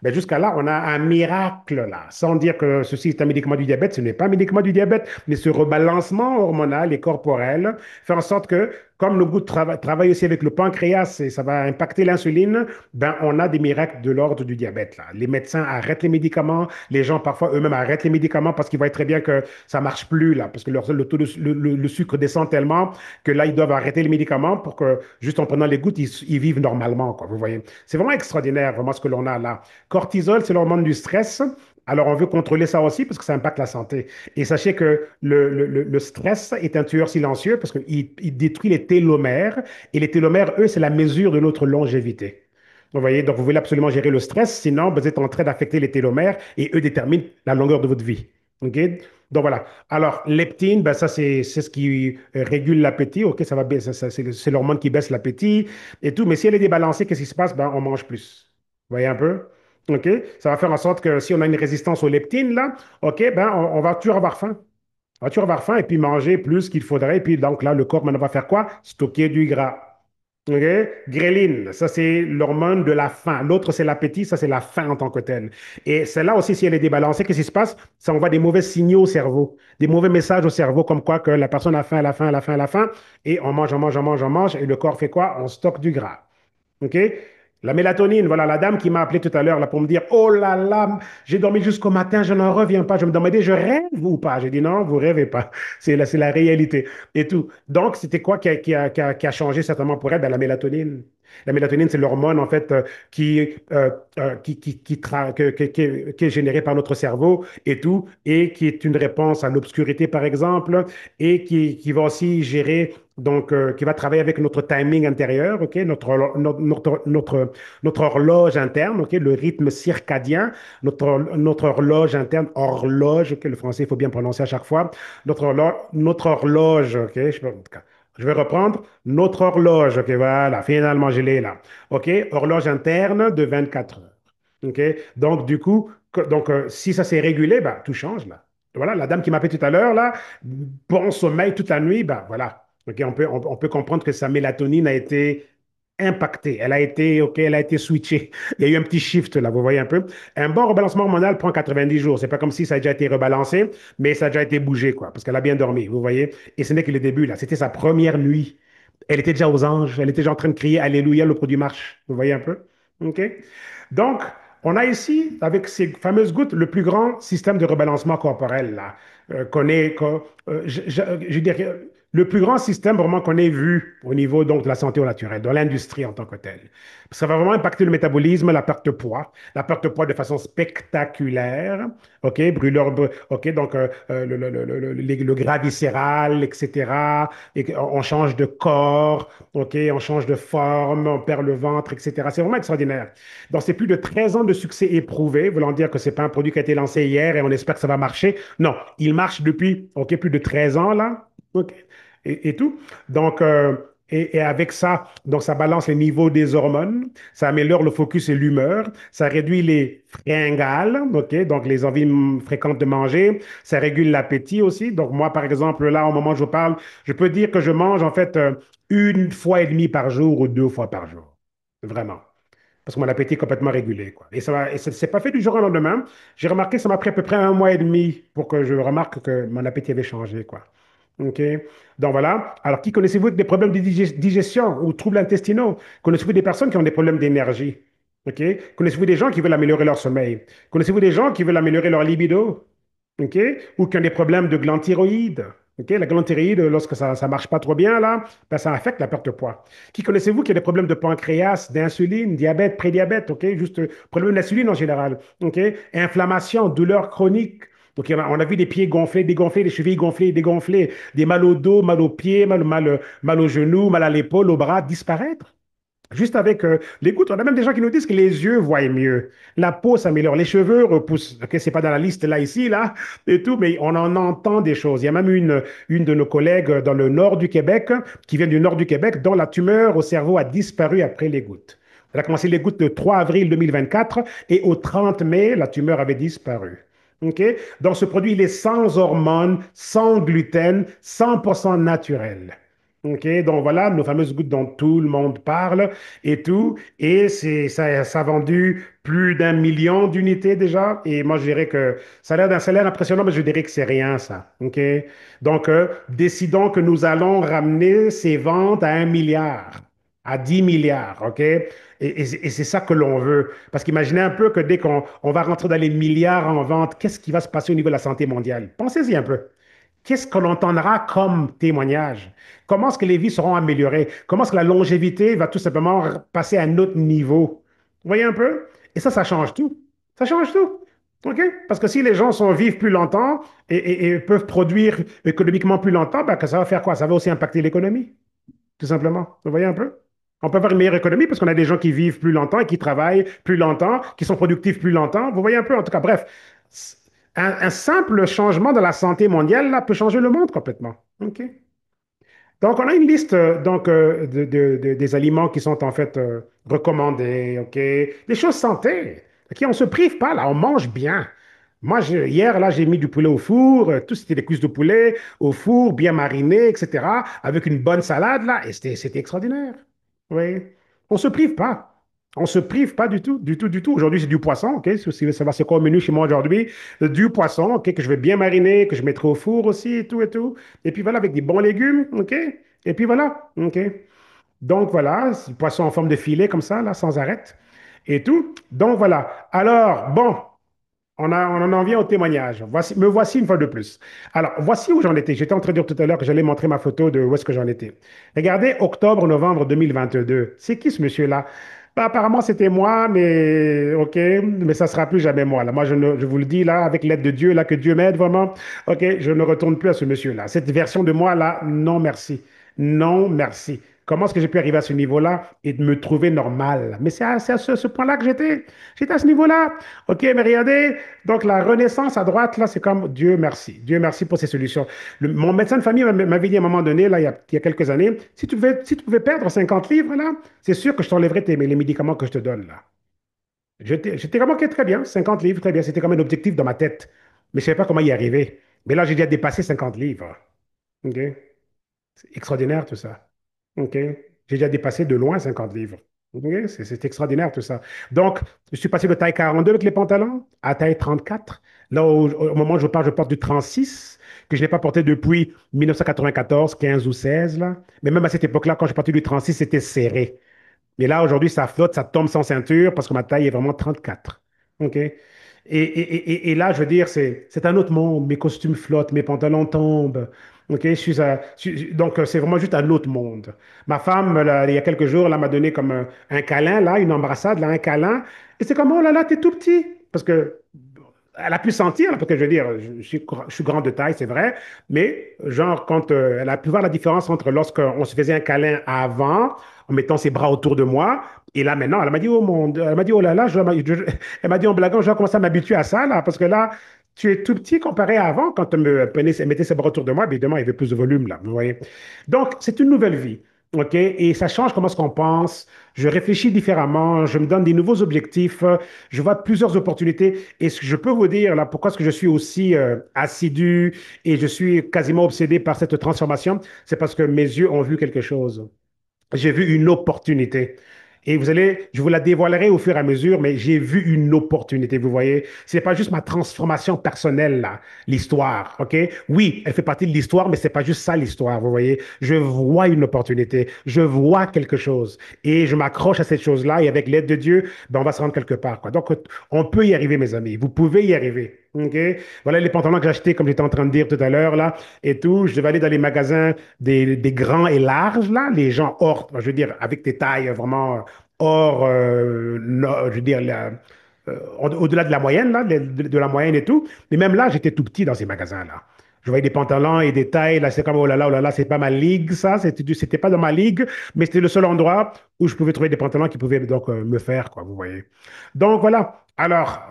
ben jusqu'à là, on a un miracle là. Sans dire que ceci est un médicament du diabète, ce n'est pas un médicament du diabète, mais ce rebalancement hormonal et corporel fait en sorte que, comme le goût travaille aussi avec le pancréas et ça va impacter l'insuline, ben on a des miracles de l'ordre du diabète là. Les médecins arrêtent les médicaments, les gens parfois eux-mêmes arrêtent les médicaments parce qu'ils voient très bien que ça marche plus là, parce que le taux le sucre descend tellement que là, ils doivent arrêter les médicaments pour que, juste en prenant les gouttes, ils vivent normalement, quoi, vous voyez. C'est vraiment extraordinaire, vraiment, ce que l'on a là. Cortisol, c'est l'hormone du stress. Alors, on veut contrôler ça aussi parce que ça impacte la santé. Et sachez que le stress est un tueur silencieux parce qu'il détruit les télomères. Et les télomères, eux, c'est la mesure de notre longévité. Vous voyez, donc vous voulez absolument gérer le stress, sinon vous êtes en train d'affecter les télomères et eux déterminent la longueur de votre vie. OK? Donc voilà. Alors, leptine, ben ça, c'est ce qui régule l'appétit. OK, ça va baisser, c'est l'hormone qui baisse l'appétit et tout. Mais si elle est débalancée, qu'est-ce qui se passe? Ben, on mange plus. Vous voyez un peu? OK? Ça va faire en sorte que si on a une résistance aux leptines, là, OK, ben, on va toujours avoir faim. On va toujours avoir faim et puis manger plus qu'il faudrait. Et puis, donc là, le corps maintenant va faire quoi? Stocker du gras. OK? Gréline, ça c'est l'hormone de la faim. L'autre c'est l'appétit, ça c'est la faim en tant que telle. Et celle-là aussi, si elle est débalancée, qu'est-ce qui se passe? Ça envoie des mauvais signaux au cerveau, des mauvais messages au cerveau comme quoi que la personne a faim, elle a faim, elle a faim, elle a faim. Et on mange, on mange, on mange, on mange. Et le corps fait quoi? On stocke du gras. OK? La mélatonine, voilà, la dame qui m'a appelé tout à l'heure là, pour me dire, oh là là, j'ai dormi jusqu'au matin, je n'en reviens pas. Je me demandais, je rêve ou pas? J'ai dit, non, vous rêvez pas. C'est la réalité et tout. Donc, c'était quoi qui a changé certainement pour elle? Ben, la mélatonine. La mélatonine, c'est l'hormone, en fait, qui est générée par notre cerveau et tout, et qui est une réponse à l'obscurité, par exemple, et qui va aussi gérer donc qui va travailler avec notre timing intérieur, ok, notre horloge interne, ok, le rythme circadien, notre horloge interne, horloge, ok, le français, il faut bien prononcer à chaque fois, notre horloge, ok, en tout cas, je vais reprendre notre horloge, ok, voilà, finalement, je l'ai là, ok, horloge interne de 24 heures, ok, donc du coup, si ça s'est régulé, bah, tout change là. Voilà, la dame qui m'a appelé tout à l'heure, là, bon sommeil toute la nuit, bah voilà. Ok, on peut comprendre que sa mélatonine a été impactée. Elle a été, ok, elle a été switchée. Il y a eu un petit shift là, vous voyez un peu. Un bon rebalancement hormonal prend 90 jours. C'est pas comme si ça a déjà été rebalancé, mais ça a déjà été bougé, quoi, parce qu'elle a bien dormi, vous voyez. Et ce n'est que le début, là. C'était sa première nuit. Elle était déjà aux anges. Elle était déjà en train de crier Alléluia, le produit marche. Vous voyez un peu? OK? Donc, on a ici, avec ces fameuses gouttes, le plus grand système de rebalancement corporel là, je dirais, le plus grand système vraiment qu'on ait vu au niveau donc, de la santé au naturel, dans l'industrie en tant que telle. Ça va vraiment impacter le métabolisme, la perte de poids de façon spectaculaire, OK, OK, donc le gras viscéral, etc. Et on change de corps, OK, on change de forme, on perd le ventre, etc. C'est vraiment extraordinaire. Donc, c'est plus de 13 ans de succès éprouvé, voulant dire que c'est pas un produit qui a été lancé hier et on espère que ça va marcher. Non, il marche depuis, OK, plus de 13 ans, là, OK, et tout. Donc, et avec ça, donc ça balance les niveaux des hormones, ça améliore le focus et l'humeur, ça réduit les fringales, OK, donc les envies fréquentes de manger, ça régule l'appétit aussi. Donc, moi, par exemple, là, au moment où je vous parle, je peux dire que je mange, en fait, une fois et demie par jour ou deux fois par jour. Vraiment. Parce que mon appétit est complètement régulé, quoi. Et c'est pas fait du jour au lendemain. J'ai remarqué que ça m'a pris à peu près un mois et demi pour que je remarque que mon appétit avait changé, quoi. OK? Donc voilà. Alors, qui connaissez-vous avec des problèmes de digestion ou troubles intestinaux? Connaissez-vous des personnes qui ont des problèmes d'énergie? OK? Connaissez-vous des gens qui veulent améliorer leur sommeil? Connaissez-vous des gens qui veulent améliorer leur libido? OK? Ou qui ont des problèmes de glande thyroïde. OK? La glande thyroïde, lorsque ça ne marche pas trop bien, là, ben, ça affecte la perte de poids. Qui connaissez-vous qui a des problèmes de pancréas, d'insuline, diabète, prédiabète, OK? Juste problème d'insuline en général, OK? Inflammation, douleur chronique. Donc, on a vu des pieds gonflés, dégonflés, des chevilles gonflées, dégonflées, des mal au dos, mal aux pieds, mal aux genoux, mal à l'épaule, au bras, disparaître. Juste avec les gouttes, on a même des gens qui nous disent que les yeux voient mieux, la peau s'améliore, les cheveux repoussent. Ok, c'est pas dans la liste là, ici, là, et tout, mais on en entend des choses. Il y a même une de nos collègues dans le nord du Québec, qui vient du nord du Québec, dont la tumeur au cerveau a disparu après les gouttes. Elle a commencé les gouttes le 3 avril 2024 et au 30 mai, la tumeur avait disparu. Ok. Donc, ce produit, il est sans hormones, sans gluten, 100% naturel. Ok, donc voilà nos fameuses gouttes dont tout le monde parle et tout. Et ça a vendu plus d'1 million d'unités déjà. Et moi, je dirais que ça a l'air impressionnant, mais je dirais que c'est rien, ça. Ok, donc décidons que nous allons ramener ces ventes à 1 milliard, à 10 milliards. Ok, et c'est ça que l'on veut. Parce qu'imaginez un peu que dès qu'on va rentrer dans les milliards en vente, qu'est-ce qui va se passer au niveau de la santé mondiale? Pensez-y un peu. Qu'est-ce qu'on entendra comme témoignage? Comment est-ce que les vies seront améliorées? Comment est-ce que la longévité va tout simplement passer à un autre niveau? Vous voyez un peu? Et ça change tout. Ça change tout. OK? Parce que si les gens vivent plus longtemps et peuvent produire économiquement plus longtemps, ben, que ça va faire quoi? Ça va aussi impacter l'économie, tout simplement. Vous voyez un peu? On peut avoir une meilleure économie parce qu'on a des gens qui vivent plus longtemps et qui travaillent plus longtemps, qui sont productifs plus longtemps. Vous voyez un peu? En tout cas, bref, un simple changement de la santé mondiale là, peut changer le monde complètement. OK? Donc, on a une liste des aliments qui sont en fait recommandés, OK? Des choses santé. OK? On ne se prive pas, là, on mange bien. Moi, hier, là, j'ai mis du poulet au four, tout c'était des cuisses de poulet au four, bien marinées, etc., avec une bonne salade, là, et c'était extraordinaire. Oui. On ne se prive pas. On ne se prive pas du tout, du tout, du tout. Aujourd'hui, c'est du poisson, OK? Ça va, c'est quoi au menu chez moi aujourd'hui? Du poisson, OK, que je vais bien mariner, que je mettrai au four aussi, et tout, et tout. Et puis voilà, avec des bons légumes, OK? Et puis voilà, OK? Donc voilà, c'est du poisson en forme de filet, comme ça, là, sans arrêt, et tout. Donc voilà. Alors, bon, on en vient au témoignage. Me voici une fois de plus. Alors, voici où j'en étais. J'étais en train de dire tout à l'heure que j'allais montrer ma photo de où est-ce que j'en étais. Regardez, octobre-novembre 2022. C'est qui ce monsieur-là? Ben, apparemment, c'était moi, mais OK, mais ça sera plus jamais moi. Là. Moi, je vous le dis, là, avec l'aide de Dieu, là, que Dieu m'aide vraiment. OK, je ne retourne plus à ce monsieur-là. Cette version de moi, là, non, merci. Non, merci. Comment est-ce que j'ai pu arriver à ce niveau-là et de me trouver normal? Mais c'est à ce point-là que j'étais. J'étais à ce niveau-là. OK, mais regardez, donc la renaissance à droite, là, c'est comme Dieu merci. Dieu merci pour ces solutions. Mon médecin de famille m'avait dit à un moment donné, là, il y a quelques années, si tu pouvais perdre 50 livres, là, c'est sûr que je t'enlèverais les médicaments que je te donne, là. J'étais vraiment OK, très bien, 50 livres, très bien. C'était comme un objectif dans ma tête. Mais je ne savais pas comment y arriver. Mais là, j'ai déjà dépassé 50 livres. OK? C'est extraordinaire tout ça. OK? J'ai déjà dépassé de loin 50 livres. OK? C'est extraordinaire tout ça. Donc, je suis passé de taille 42 avec les pantalons à taille 34. Là, au moment où je parle, je porte du 36 que je n'ai pas porté depuis 1994, 15 ou 16 là. Mais même à cette époque-là, quand je portais du 36, c'était serré. Mais là, aujourd'hui, ça flotte, ça tombe sans ceinture parce que ma taille est vraiment 34. OK? Et là, je veux dire, c'est un autre monde. Mes costumes flottent, mes pantalons tombent. OK? Donc, c'est vraiment juste un autre monde. Ma femme, là, il y a quelques jours, là, m'a donné comme un câlin, là, une embrassade, là, un câlin. Et c'est comme, oh là là, t'es tout petit. Parce que elle a pu sentir, là, parce que je veux dire, je suis grand de taille, c'est vrai, mais genre, quand elle a pu voir la différence entre lorsqu'on se faisait un câlin avant, en mettant ses bras autour de moi, et là maintenant, elle m'a dit, oh mon Dieu, elle m'a dit, oh là là, elle m'a dit en blaguant, je dois commencer à m'habituer à ça, là, parce que là, tu es tout petit comparé à avant, quand elle mettait ses bras autour de moi, évidemment, il y avait plus de volume, là, vous voyez. Donc, c'est une nouvelle vie. OK? Et ça change comment est-ce qu'on pense. Je réfléchis différemment, je me donne des nouveaux objectifs, je vois plusieurs opportunités. Et ce que je peux vous dire, là, pourquoi est-ce que je suis aussi assidu et je suis quasiment obsédé par cette transformation, c'est parce que mes yeux ont vu quelque chose. J'ai vu une opportunité. Et je vous la dévoilerai au fur et à mesure, mais j'ai vu une opportunité, vous voyez. Ce n'est pas juste ma transformation personnelle, là, l'histoire, OK? Oui, elle fait partie de l'histoire, mais c'est pas juste ça, l'histoire, vous voyez. Je vois une opportunité, je vois quelque chose, et je m'accroche à cette chose-là, et avec l'aide de Dieu, ben, on va se rendre quelque part, quoi. Donc, on peut y arriver, mes amis. Vous pouvez y arriver, OK? Voilà les pantalons que j'ai achetés, comme j'étais en train de dire tout à l'heure, là, et tout. Je devais aller dans les magasins des grands et larges, là, les gens hors, je veux dire, avec des tailles vraiment hors, je veux dire, au-delà de la moyenne, là, de la moyenne et tout. Mais même là, j'étais tout petit dans ces magasins-là. Je voyais des pantalons et des tailles, là, c'est comme, oh là là, c'est pas ma ligue, ça, c'était pas dans ma ligue, mais c'était le seul endroit où je pouvais trouver des pantalons qui pouvaient donc me faire, quoi, vous voyez. Donc voilà. Alors,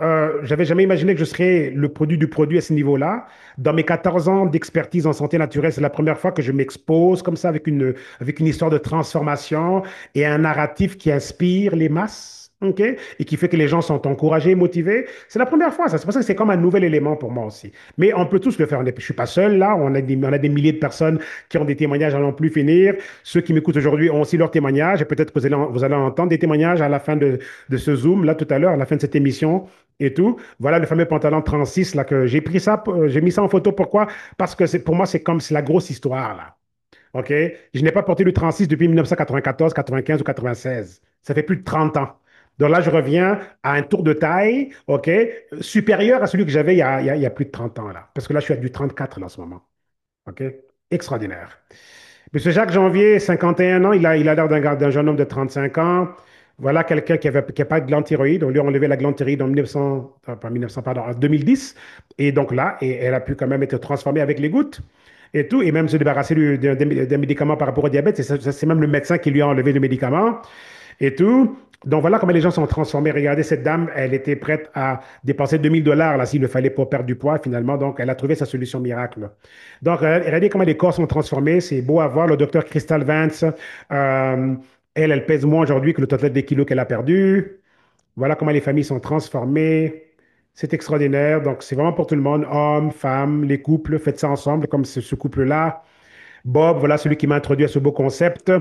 j'avais jamais imaginé que je serais le produit du produit à ce niveau-là. Dans mes 14 ans d'expertise en santé naturelle, c'est la première fois que je m'expose comme ça avec une histoire de transformation et un narratif qui inspire les masses, ok, et qui fait que les gens sont encouragés, motivés. C'est la première fois, ça. C'est pour ça que c'est comme un nouvel élément pour moi aussi. Mais on peut tous le faire. Je ne suis pas seul là. On a des milliers de personnes qui ont des témoignages à n'en plus finir. Ceux qui m'écoutent aujourd'hui ont aussi leurs témoignages et peut-être que vous allez entendre des témoignages à la fin de ce Zoom, là, tout à l'heure, à la fin de cette émission et tout. Voilà le fameux pantalon 36 là que j'ai pris ça, j'ai mis ça en photo. Pourquoi? Parce que pour moi, c'est la grosse histoire là. OK? Je n'ai pas porté le 36 depuis 1994, 95 ou 96. Ça fait plus de 30 ans. Donc là, je reviens à un tour de taille, OK, supérieur à celui que j'avais il y a plus de 30 ans, là. Parce que là, je suis à du 34 là, en ce moment. OK? Extraordinaire. Monsieur Jacques Janvier, 51 ans, il a l'air d'un jeune homme de 35 ans. Voilà quelqu'un qui a pas de glande thyroïde. On lui a enlevé la glande thyroïde en 1900, pas 1900, pardon, en 2010. Et donc là, elle a pu quand même être transformée avec les gouttes et tout, et même se débarrasser d'un médicament par rapport au diabète. C'est même le médecin qui lui a enlevé le médicament et tout. Donc voilà comment les gens sont transformés. Regardez, cette dame, elle était prête à dépenser 2000 $ là s'il le fallait pour perdre du poids finalement. Donc elle a trouvé sa solution miracle. Donc regardez comment les corps sont transformés. C'est beau à voir. Le docteur Crystal Vance, euh, elle pèse moins aujourd'hui que le total des kilos qu'elle a perdu. Voilà comment les familles sont transformées. C'est extraordinaire. Donc c'est vraiment pour tout le monde, hommes, femmes, les couples. Faites ça ensemble comme ce couple-là. Bob, voilà celui qui m'a introduit à ce beau concept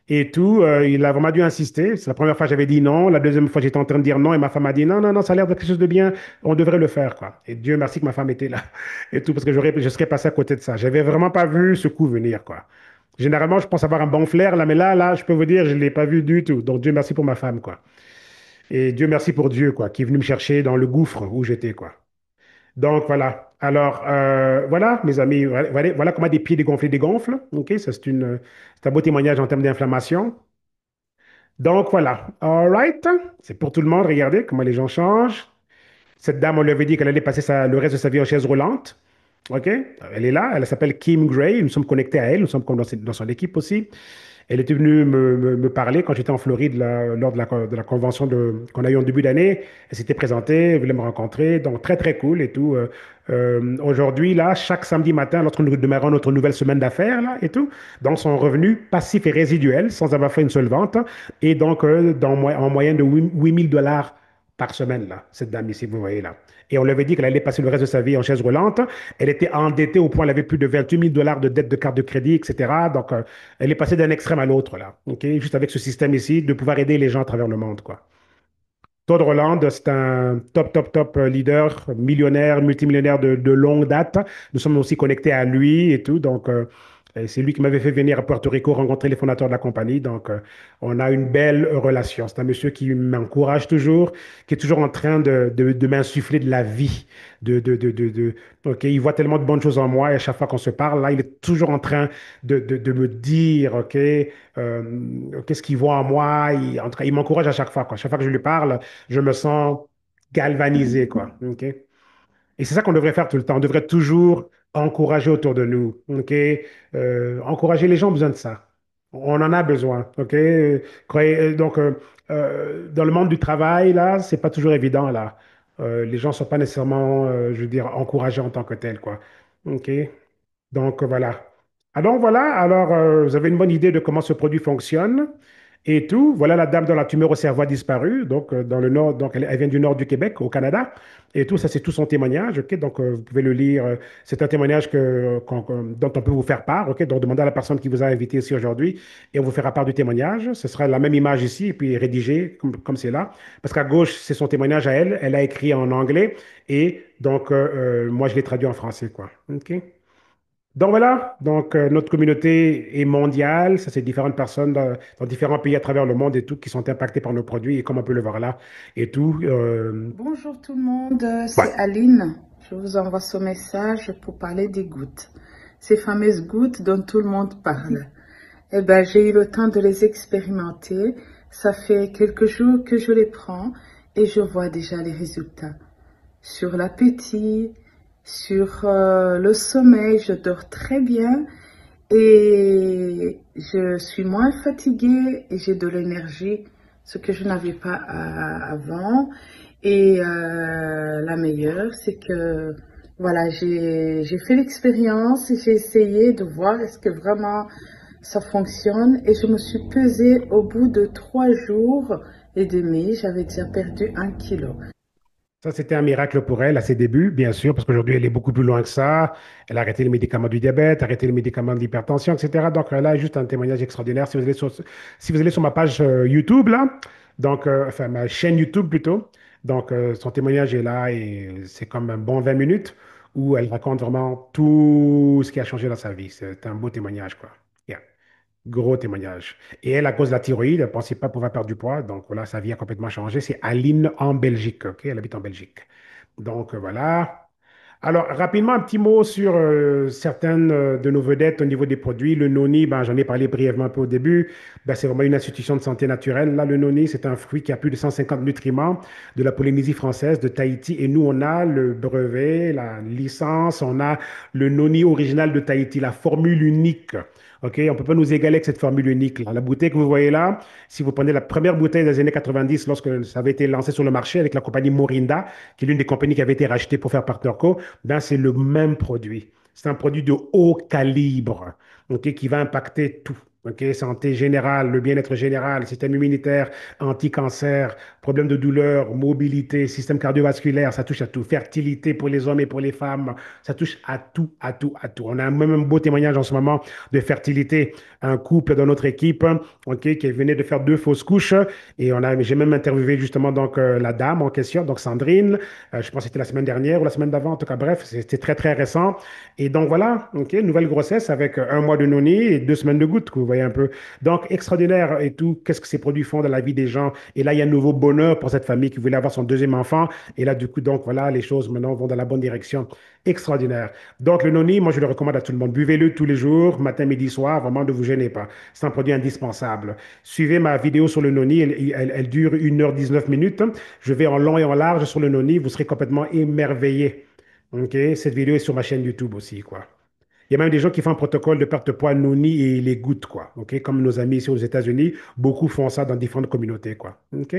et tout. Il a vraiment dû insister. C'est la première fois que j'avais dit non. La deuxième fois, j'étais en train de dire non et ma femme a dit non, non, non, ça a l'air de quelque chose de bien. On devrait le faire, quoi. Et Dieu merci que ma femme était là et tout parce que je serais passé à côté de ça. J'avais vraiment pas vu ce coup venir, quoi. Généralement, je pense avoir un bon flair là, mais là, je peux vous dire, je l'ai pas vu du tout. Donc Dieu merci pour ma femme, quoi. Et Dieu merci pour Dieu, quoi, qui est venu me chercher dans le gouffre où j'étais, quoi. Donc voilà. Alors voilà, mes amis, voilà comment des pieds dégonflés dégonflent. Ok, ça c'est un beau témoignage en termes d'inflammation. Donc voilà. All right. C'est pour tout le monde. Regardez comment les gens changent. Cette dame, on lui avait dit qu'elle allait passer le reste de sa vie en chaise roulante. OK? Elle est là. Elle s'appelle Kim Gray. Nous sommes connectés à elle. Nous sommes comme dans son équipe aussi. Elle était venue me parler quand j'étais en Floride lors de la convention qu'on a eue en début d'année. Elle s'était présentée, elle voulait me rencontrer. Donc, très, très cool et tout. Aujourd'hui, là, chaque samedi matin, lorsque nous démarrons notre nouvelle semaine d'affaires, là, et tout, donc son revenu passif et résiduel, sans avoir fait une seule vente, et donc en moyenne de 8 000 $ par semaine, là, cette dame ici, vous voyez là. Et on lui avait dit qu'elle allait passer le reste de sa vie en chaise roulante. Elle était endettée au point, elle avait plus de 28 000 $ de dette de carte de crédit, etc. Donc, elle est passée d'un extrême à l'autre, là. OK? Juste avec ce système ici, de pouvoir aider les gens à travers le monde, quoi. Todd Roland, c'est un top leader, millionnaire, multimillionnaire de longue date. Nous sommes aussi connectés à lui et tout. Donc, c'est lui qui m'avait fait venir à Puerto Rico rencontrer les fondateurs de la compagnie. Donc, on a une belle relation. C'est un monsieur qui m'encourage toujours, qui est toujours en train de m'insuffler de la vie. OK, il voit tellement de bonnes choses en moi et à chaque fois qu'on se parle, là, il est toujours en train de me dire, OK, qu'est-ce qu'il voit en moi. En tout cas, il m'encourage à chaque fois, quoi. À chaque fois que je lui parle, je me sens galvanisé, quoi. OK? Et c'est ça qu'on devrait faire tout le temps. On devrait toujours encourager autour de nous. OK? Encourager les gens ont besoin de ça. On en a besoin. OK? Donc, dans le monde du travail, là, c'est pas toujours évident, là. Les gens sont pas nécessairement, je veux dire, encouragés en tant que tels, quoi. OK? Donc voilà. Alors, vous avez une bonne idée de comment ce produit fonctionne et tout. Voilà la dame dont la tumeur au cerveau a disparu, donc dans le nord, donc elle vient du nord du Québec, au Canada, et tout ça c'est tout son témoignage. Ok, donc vous pouvez le lire. C'est un témoignage dont on peut vous faire part. Ok, donc demandez à la personne qui vous a invité ici aujourd'hui et on vous fera part du témoignage. Ce sera la même image ici et puis rédigée comme c'est là, parce qu'à gauche c'est son témoignage à elle. Elle a écrit en anglais et donc moi je l'ai traduit en français quoi. Ok. Donc voilà, donc notre communauté est mondiale, ça c'est différentes personnes dans différents pays à travers le monde et tout qui sont impactés par nos produits et comme on peut le voir là et tout. Bonjour tout le monde, Ouais. c'est Aline. Je vous envoie ce message pour parler des gouttes. Ces fameuses gouttes dont tout le monde parle. Eh ben, j'ai eu le temps de les expérimenter. Ça fait quelques jours que je les prends et je vois déjà les résultats. Sur l'appétit, sur le sommeil, je dors très bien et je suis moins fatiguée et j'ai de l'énergie, ce que je n'avais pas avant. Et la meilleure, c'est que voilà, j'ai fait l'expérience et j'ai essayé de voir est-ce que vraiment ça fonctionne. Et je me suis pesée au bout de 3 jours et demi, j'avais déjà perdu 1 kilo. Ça, c'était un miracle pour elle à ses débuts, bien sûr, parce qu'aujourd'hui, elle est beaucoup plus loin que ça. Elle a arrêté les médicaments du diabète, arrêté les médicaments de l'hypertension, etc. Donc là, a juste un témoignage extraordinaire. Si vous allez sur ma page YouTube, là, donc, enfin, ma chaîne YouTube plutôt, donc, son témoignage est là et c'est comme un bon 20 minutes où elle raconte vraiment tout ce qui a changé dans sa vie. C'est un beau témoignage, quoi. Yeah. Gros témoignage. Et elle, à cause de la thyroïde, elle ne pensait pas pouvoir perdre du poids. Donc voilà, sa vie a complètement changé. C'est Aline en Belgique. OK? Elle habite en Belgique. Donc voilà. Alors, rapidement, un petit mot sur certaines de nos vedettes au niveau des produits. Le noni, ben, j'en ai parlé brièvement un peu au début. Ben, c'est vraiment une institution de santé naturelle. Là, le noni, c'est un fruit qui a plus de 150 nutriments de la Polynésie française, de Tahiti. Et nous, on a le brevet, la licence, on a le noni original de Tahiti, la formule unique. OK? On ne peut pas nous égaler avec cette formule unique, là. La bouteille que vous voyez là, si vous prenez la première bouteille des années 90, lorsque ça avait été lancé sur le marché avec la compagnie Morinda, qui est l'une des compagnies qui avait été rachetée pour faire Partnerco, ben c'est le même produit. C'est un produit de haut calibre, ok, qui va impacter tout. Ok, santé générale, le bien-être général, système immunitaire, anti-cancer, problème de douleur, mobilité, système cardiovasculaire, ça touche à tout. Fertilité pour les hommes et pour les femmes, ça touche à tout, à tout, à tout. On a même un beau témoignage en ce moment de fertilité. Un couple dans notre équipe, ok, qui venait de faire 2 fausses couches et j'ai même interviewé justement donc la dame en question, donc Sandrine. Je pense que c'était la semaine dernière ou la semaine d'avant. En tout cas, bref, c'était très, très récent. Et donc voilà, OK, nouvelle grossesse avec 1 mois de noni et 2 semaines de gouttes, que vous voyez un peu. Donc, extraordinaire et tout, qu'est-ce que ces produits font dans la vie des gens. Et là, il y a un nouveau bonheur pour cette famille qui voulait avoir son deuxième enfant. Et là, du coup, donc voilà, les choses maintenant vont dans la bonne direction. Extraordinaire. Donc, le noni, moi, je le recommande à tout le monde. Buvez-le tous les jours, matin, midi, soir. Vraiment, ne vous gênez pas. C'est un produit indispensable. Suivez ma vidéo sur le noni. Elle dure 1 h 19 minutes. Je vais en long et en large sur le noni. Vous serez complètement émerveillé. OK? Cette vidéo est sur ma chaîne YouTube aussi, quoi. Il y a même des gens qui font un protocole de perte de poids noni et les gouttes, quoi. OK? Comme nos amis ici aux États-Unis, beaucoup font ça dans différentes communautés, quoi. OK?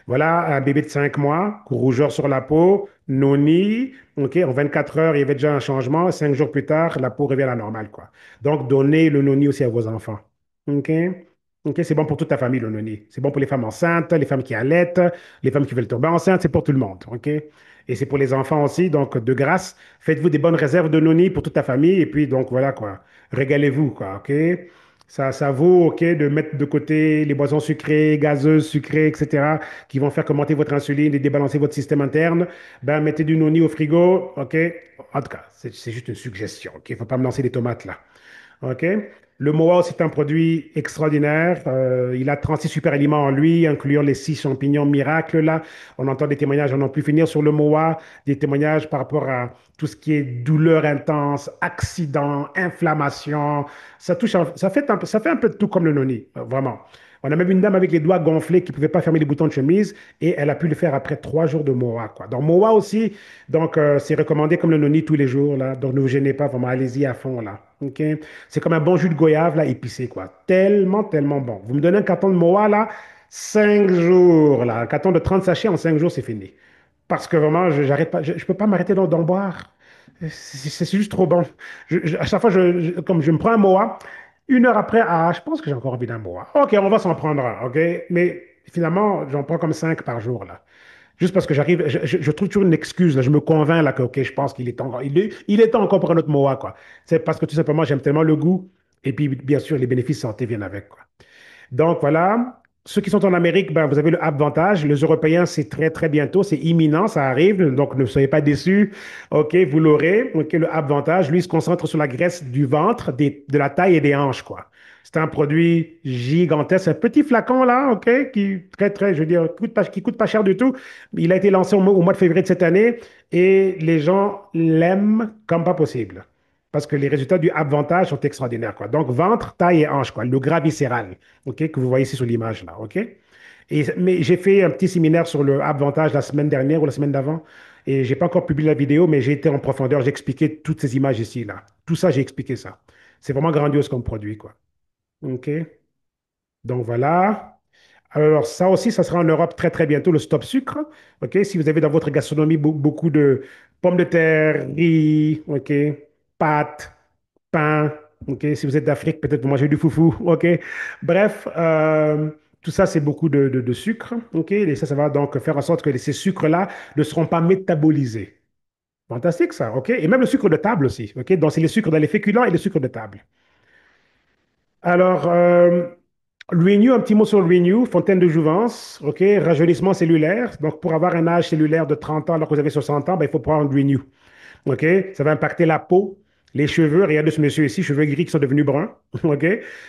Voilà, un bébé de 5 mois, rougeur sur la peau, noni. OK? En 24 heures, il y avait déjà un changement. 5 jours plus tard, la peau revient à la normale, quoi. Donc, donnez le noni aussi à vos enfants. OK? OK? C'est bon pour toute ta famille, le noni. C'est bon pour les femmes enceintes, les femmes qui allaitent, les femmes qui veulent tomber enceintes, c'est pour tout le monde. OK? Et c'est pour les enfants aussi. Donc, de grâce, faites-vous des bonnes réserves de noni pour toute ta famille. Et puis, donc, voilà, quoi. Régalez-vous, quoi. OK? Ça vaut, OK, de mettre de côté les boissons sucrées, gazeuses, sucrées, etc., qui vont faire commenter votre insuline et débalancer votre système interne. Ben, mettez du noni au frigo. OK? En tout cas, c'est juste une suggestion. OK? Il ne faut pas me lancer des tomates, là. OK? Le MOA, c'est un produit extraordinaire. Il a 36 super aliments en lui, incluant les 6 champignons miracles. Là, on entend des témoignages à n'en plus finir sur le MOA, des témoignages par rapport à tout ce qui est douleur intense, accident, inflammation. Ça fait un peu de tout comme le noni, vraiment. On a même une dame avec les doigts gonflés qui ne pouvait pas fermer les boutons de chemise et elle a pu le faire après 3 jours de MOA, quoi. Donc, MOA aussi, donc, c'est recommandé comme le noni tous les jours, là. Donc, ne vous gênez pas, vraiment, allez-y à fond, là. OK? C'est comme un bon jus de goyave, là, épicé, quoi. Tellement, tellement bon. Vous me donnez un carton de MOA, là, 5 jours, là. Un carton de 30 sachets en 5 jours, c'est fini. Parce que vraiment, j'arrête pas, je peux pas m'arrêter d'en boire. C'est juste trop bon. À chaque fois, comme je me prends un MOA, 1 heure après, ah, je pense que j'ai encore envie d'un MOA. OK, on va s'en prendre un, OK? Mais finalement, j'en prends comme 5 par jour, là. Juste parce que j'arrive, je trouve toujours une excuse, là. Je me convainc, là, que, OK, je pense qu'il est temps, il est temps encore pour un autre MOA, quoi. C'est parce que tout simplement, j'aime tellement le goût. Et puis, bien sûr, les bénéfices santé viennent avec, quoi. Donc voilà, ceux qui sont en Amérique, ben, vous avez le avantage. Les Européens, c'est très, très bientôt, c'est imminent, ça arrive. Donc ne soyez pas déçus. OK, vous l'aurez. OK, le avantage, lui, il se concentre sur la graisse du ventre, de la taille et des hanches, quoi. C'est un produit gigantesque, un petit flacon là, OK, qui très, très, je veux dire, qui coûte pas cher du tout. Il a été lancé au mois de février de cette année et les gens l'aiment comme pas possible. Parce que les résultats du Avantage sont extraordinaires, quoi. Donc, ventre, taille et hanche, quoi. Le gras viscéral, OK, que vous voyez ici sur l'image, là, OK? Mais j'ai fait un petit séminaire sur le Avantage la semaine dernière ou la semaine d'avant. Et j'ai pas encore publié la vidéo, mais j'ai été en profondeur. J'ai expliqué toutes ces images ici, là. Tout ça, j'ai expliqué ça. C'est vraiment grandiose comme produit, quoi. OK? Donc voilà. Alors ça aussi, ça sera en Europe très très bientôt, le stop sucre. OK? Si vous avez dans votre gastronomie beaucoup de pommes de terre, riz, OK? Pâtes, pain, OK? Si vous êtes d'Afrique, peut-être vous mangez du foufou, OK? Bref, tout ça, c'est beaucoup de sucre, OK? Et ça va donc faire en sorte que ces sucres-là ne seront pas métabolisés. Fantastique ça, OK? Et même le sucre de table aussi, OK? Donc c'est les sucres dans les féculents et les sucres de table. Alors, Renew, un petit mot sur Renew, fontaine de jouvence, OK, rajeunissement cellulaire. Donc, pour avoir un âge cellulaire de 30 ans alors que vous avez 60 ans, ben, il faut prendre Renew. OK? Ça va impacter la peau, les cheveux. Regardez ce monsieur ici, cheveux gris qui sont devenus bruns. OK?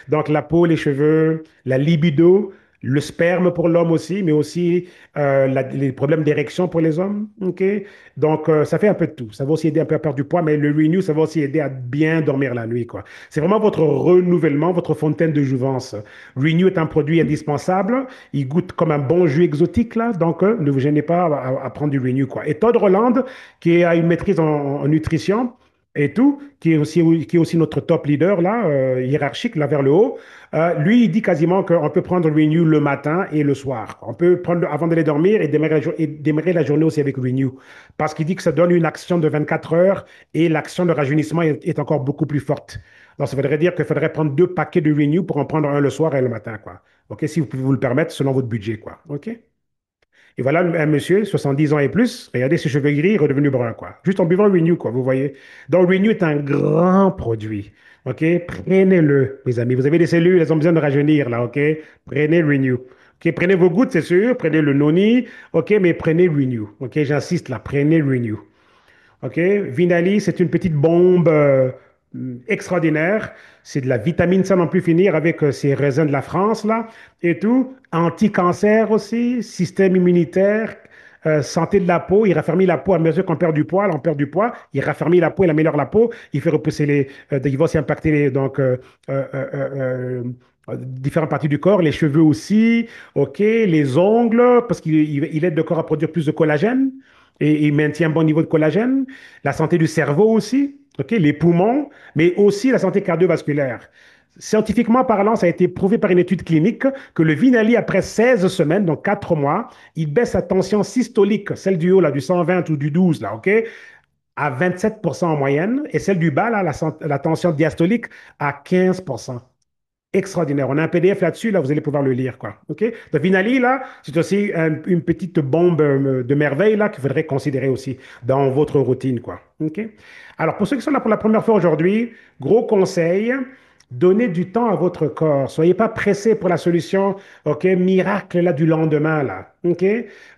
Donc, la peau, les cheveux, la libido, le sperme pour l'homme aussi, mais aussi les problèmes d'érection pour les hommes. OK? Donc, ça fait un peu de tout. Ça va aussi aider un peu à perdre du poids, mais le Renew, ça va aussi aider à bien dormir la nuit, quoi. C'est vraiment votre renouvellement, votre fontaine de jouvence. Renew est un produit indispensable. Il goûte comme un bon jus exotique, là. Donc, ne vous gênez pas à prendre du Renew, quoi. Et Todd Roland, qui a une maîtrise en nutrition et tout, qui est aussi notre top leader, là, hiérarchique, là, vers le haut, lui, il dit quasiment qu'on peut prendre Renew le matin et le soir. On peut prendre avant d'aller dormir et démarrer la journée aussi avec Renew. Parce qu'il dit que ça donne une action de 24 heures et l'action de rajeunissement est encore beaucoup plus forte. Donc, ça voudrait dire qu'il faudrait prendre 2 paquets de Renew pour en prendre un le soir et le matin, quoi. OK, si vous pouvez vous le permettre selon votre budget, quoi. OK? Et voilà un monsieur, 70 ans et plus, regardez ses cheveux gris, redevenu brun, quoi. Juste en buvant Renew, quoi, vous voyez. Donc, Renew est un grand produit. OK? Prenez-le, mes amis. Vous avez des cellules, elles ont besoin de rajeunir, là, OK? Prenez Renew. OK? Prenez vos gouttes, c'est sûr. Prenez le noni. OK? Mais prenez Renew. OK? J'insiste, là, prenez Renew. OK? Vinali, c'est une petite bombe extraordinaire. C'est de la vitamine ça n'en plus finir avec ces raisins de la France, là, et tout. Anti-cancer aussi, système immunitaire, santé de la peau. Il raffermit la peau à mesure qu'on perd du poids. Là, on perd du poids. Il raffermit la peau, il améliore la peau. Il fait repousser il va aussi impacter euh, euh, euh, différentes parties du corps, les cheveux aussi, OK, les ongles, parce qu'il aide le corps à produire plus de collagène et il maintient un bon niveau de collagène, la santé du cerveau aussi, ok, les poumons, mais aussi la santé cardiovasculaire. Scientifiquement parlant, ça a été prouvé par une étude clinique que le Vinali, après 16 semaines, donc 4 mois, il baisse la tension systolique, celle du haut, là, du 120 ou du 12, là, OK, à 27% en moyenne, et celle du bas, là, la tension diastolique, à 15%. Extraordinaire. On a un PDF là-dessus, là, vous allez pouvoir le lire, quoi. OK? Donc, Vinali, là, c'est aussi une petite bombe de merveille, là, qu'il faudrait considérer aussi dans votre routine, quoi. OK? Alors, pour ceux qui sont là pour la première fois aujourd'hui, gros conseil, donnez du temps à votre corps. Soyez pas pressé pour la solution, OK, miracle, là, du lendemain, là. OK?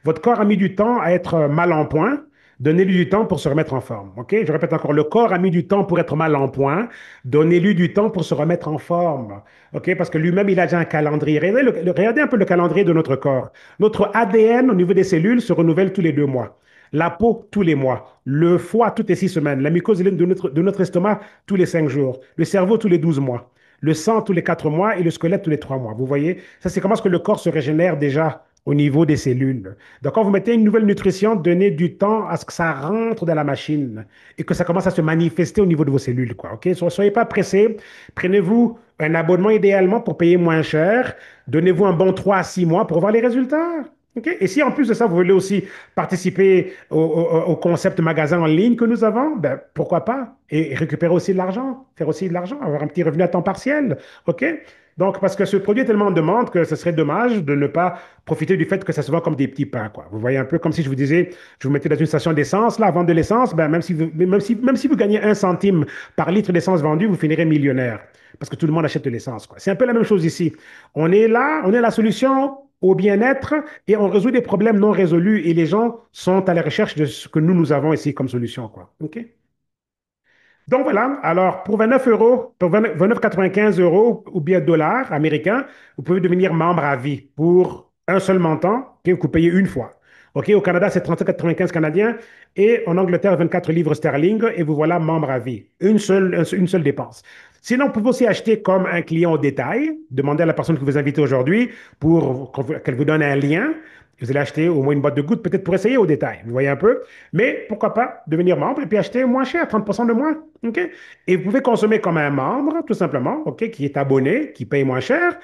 Votre corps a mis du temps à être mal en point. Donnez-lui du temps pour se remettre en forme. OK? Je répète encore, le corps a mis du temps pour être mal en point. Donnez-lui du temps pour se remettre en forme. OK? Parce que lui-même, il a déjà un calendrier. Regardez un peu le calendrier de notre corps. Notre ADN au niveau des cellules se renouvelle tous les 2 mois. La peau, tous les mois. Le foie, toutes les 6 semaines. La mucose de notre estomac, tous les 5 jours. Le cerveau, tous les 12 mois. Le sang, tous les 4 mois. Et le squelette, tous les 3 mois. Vous voyez? Ça, c'est comment est-ce que le corps se régénère déjà au niveau des cellules. Donc, quand vous mettez une nouvelle nutrition, donnez du temps à ce que ça rentre dans la machine et que ça commence à se manifester au niveau de vos cellules, quoi. OK? Soyez pas pressés. Prenez-vous un abonnement idéalement pour payer moins cher. Donnez-vous un bon 3 à 6 mois pour voir les résultats. OK? Et si en plus de ça, vous voulez aussi participer au concept magasin en ligne que nous avons, ben, pourquoi pas? Et récupérer aussi de l'argent, faire aussi de l'argent, avoir un petit revenu à temps partiel. OK? Donc, parce que ce produit est tellement en demande que ce serait dommage de ne pas profiter du fait que ça se vend comme des petits pains, quoi. Vous voyez un peu comme si je vous disais, je vous mettais dans une station d'essence, là, à vendre de l'essence, ben, même si vous gagnez 1 centime par litre d'essence vendu, vous finirez millionnaire. Parce que tout le monde achète de l'essence, quoi. C'est un peu la même chose ici. On est là, on est la solution au bien-être et on résout des problèmes non résolus et les gens sont à la recherche de ce que nous avons ici comme solution, quoi. OK? Donc voilà, alors pour 29 euros, pour 29,95 euros ou bien dollars américains, vous pouvez devenir membre à vie pour un seul montant que vous payez une fois. OK, au Canada, c'est 35,95 canadiens et en Angleterre, 24 livres sterling et vous voilà membre à vie. Une seule dépense. Sinon, vous pouvez aussi acheter comme un client au détail, demander à la personne que vous invitez aujourd'hui pour qu'elle vous donne un lien. Vous allez acheter au moins une boîte de gouttes, peut-être pour essayer au détail. Vous voyez un peu? Mais pourquoi pas devenir membre et puis acheter moins cher, 30% de moins. OK? Et vous pouvez consommer comme un membre, tout simplement, OK, qui est abonné, qui paye moins cher.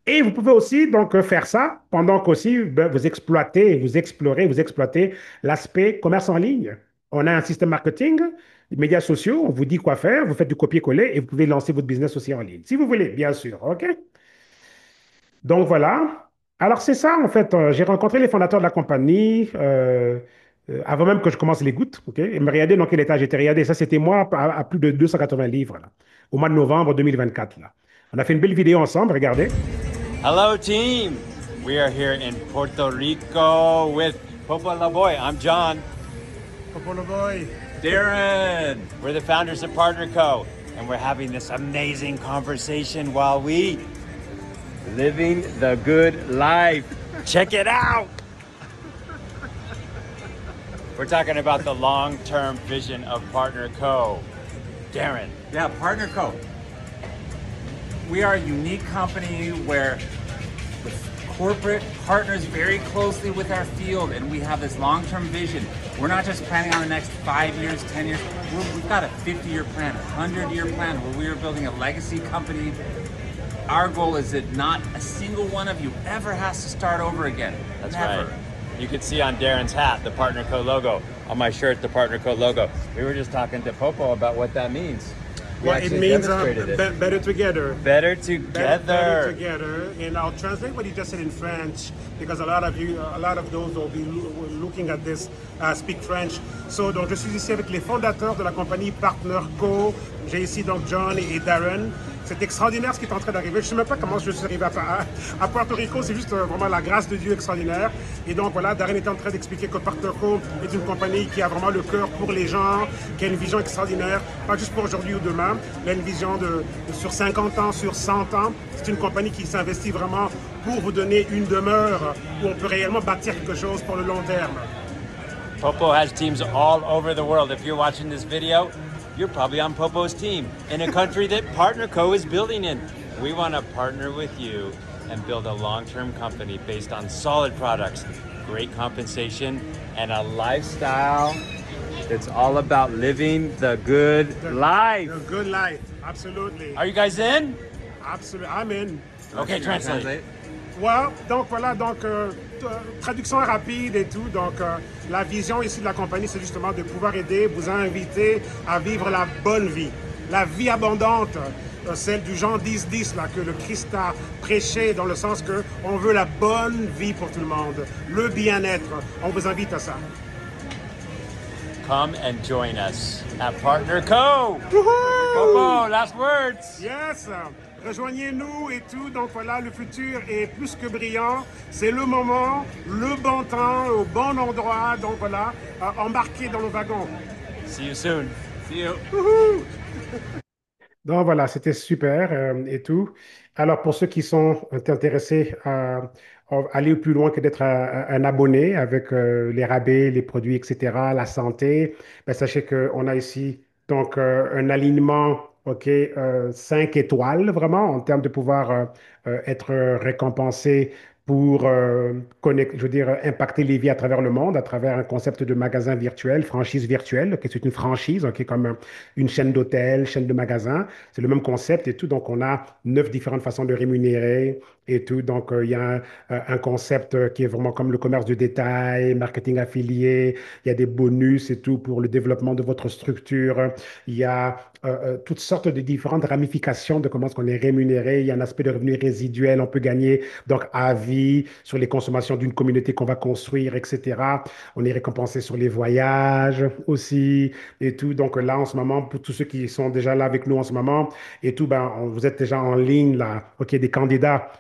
Et vous pouvez aussi donc faire ça pendant qu'aussi ben, vous exploitez, vous explorez, vous exploitez l'aspect commerce en ligne. On a un système marketing, les médias sociaux, on vous dit quoi faire, vous faites du copier-coller et vous pouvez lancer votre business aussi en ligne. Si vous voulez, bien sûr, OK? Donc voilà. Alors c'est ça, en fait. J'ai rencontré les fondateurs de la compagnie avant même que je commence les gouttes, OK? Et me regarder dans quel état j'étais. Regardez, ça c'était moi à plus de 280 livres, là, au mois de novembre 2024, là. On a fait une belle vidéo ensemble, regardez. Hello, team. We are here in Puerto Rico with Popo Laboy. I'm John. Popolo Boy. Darren. We're the founders of Partner Co. And we're having this amazing conversation while we living the good life. Check it out. We're talking about the long-term vision of Partner Co. Darren. Yeah, Partner Co. We are a unique company where the corporate partners very closely with our field, and we have this long-term vision. We're not just planning on the next 5 years, 10 years. We've got a 50-year plan, a 100-year plan where we are building a legacy company. Our goal is that not a single one of you ever has to start over again. That's Never. right. You can see on Darren's hat the Partner Co logo. On my shirt, the Partner Co logo. We were just talking to Popo about what that means. We Well, it actually means demonstrated it. better together. Better together. Better together. And I'll translate what you just said in French because a lot of those will be looking at this speak French. So, donc, je suis ici avec les fondateurs de la compagnie Partner Co. J'ai ici donc John et Darren. C'est extraordinaire ce qui est en train d'arriver. Je ne sais même pas comment je suis arrivé à Puerto Rico. C'est juste vraiment la grâce de Dieu extraordinaire. Et donc voilà, Darren était en train d'expliquer que Partnerco est une compagnie qui a vraiment le cœur pour les gens, qui a une vision extraordinaire, pas juste pour aujourd'hui ou demain, mais une vision sur 50 ans, sur 100 ans. C'est une compagnie qui s'investit vraiment pour vous donner une demeure où on peut réellement bâtir quelque chose pour le long terme. Popo has teams all over the world. If you're watching this video, you're probably on Popo's team in a country that Partner Co is building in. We want to partner with you and build a long-term company based on solid products, great compensation, and a lifestyle that's all about living the good life. A good life, absolutely. Are you guys in? Absolutely, I'm in. Okay, translate. Ouais, donc voilà, donc traduction rapide et tout. Donc la vision ici de la compagnie, c'est justement de pouvoir aider, vous inviter à vivre la bonne vie, la vie abondante, celle du Jean 10-10 là que le Christ a prêché dans le sens que on veut la bonne vie pour tout le monde, le bien-être. On vous invite à ça. Come and join us at Partner Co. Woohoo! Popo, last words. Yes! Rejoignez-nous et tout. Donc voilà, le futur est plus que brillant. C'est le moment, le bon temps, au bon endroit. Donc voilà, embarquez dans le wagon. See you soon. See you. Woohoo! Donc voilà, c'était super et tout. Alors pour ceux qui sont intéressés à aller plus loin que d'être un abonné avec les rabais, les produits, etc., la santé, ben, sachez qu'on a ici donc un alignement, OK, 5 étoiles vraiment en termes de pouvoir être récompensé pour je veux dire, impacter les vies à travers le monde, à travers un concept de magasin virtuel, franchise virtuelle, OK, c'est une franchise, OK, comme une chaîne d'hôtels, chaîne de magasins. C'est le même concept et tout. Donc, on a 9 différentes façons de rémunérer et tout. Donc, il y a un concept qui est vraiment comme le commerce de détail, marketing affilié. Il y a des bonus et tout pour le développement de votre structure. Il y a toutes sortes de différentes ramifications de comment est-ce qu'on est rémunéré. Il y a un aspect de revenu résiduel. On peut gagner donc à vie sur les consommations d'une communauté qu'on va construire, etc. On est récompensé sur les voyages aussi et tout. Donc là, en ce moment, pour tous ceux qui sont déjà là avec nous en ce moment et tout, ben, vous êtes déjà en ligne là. OK, des candidats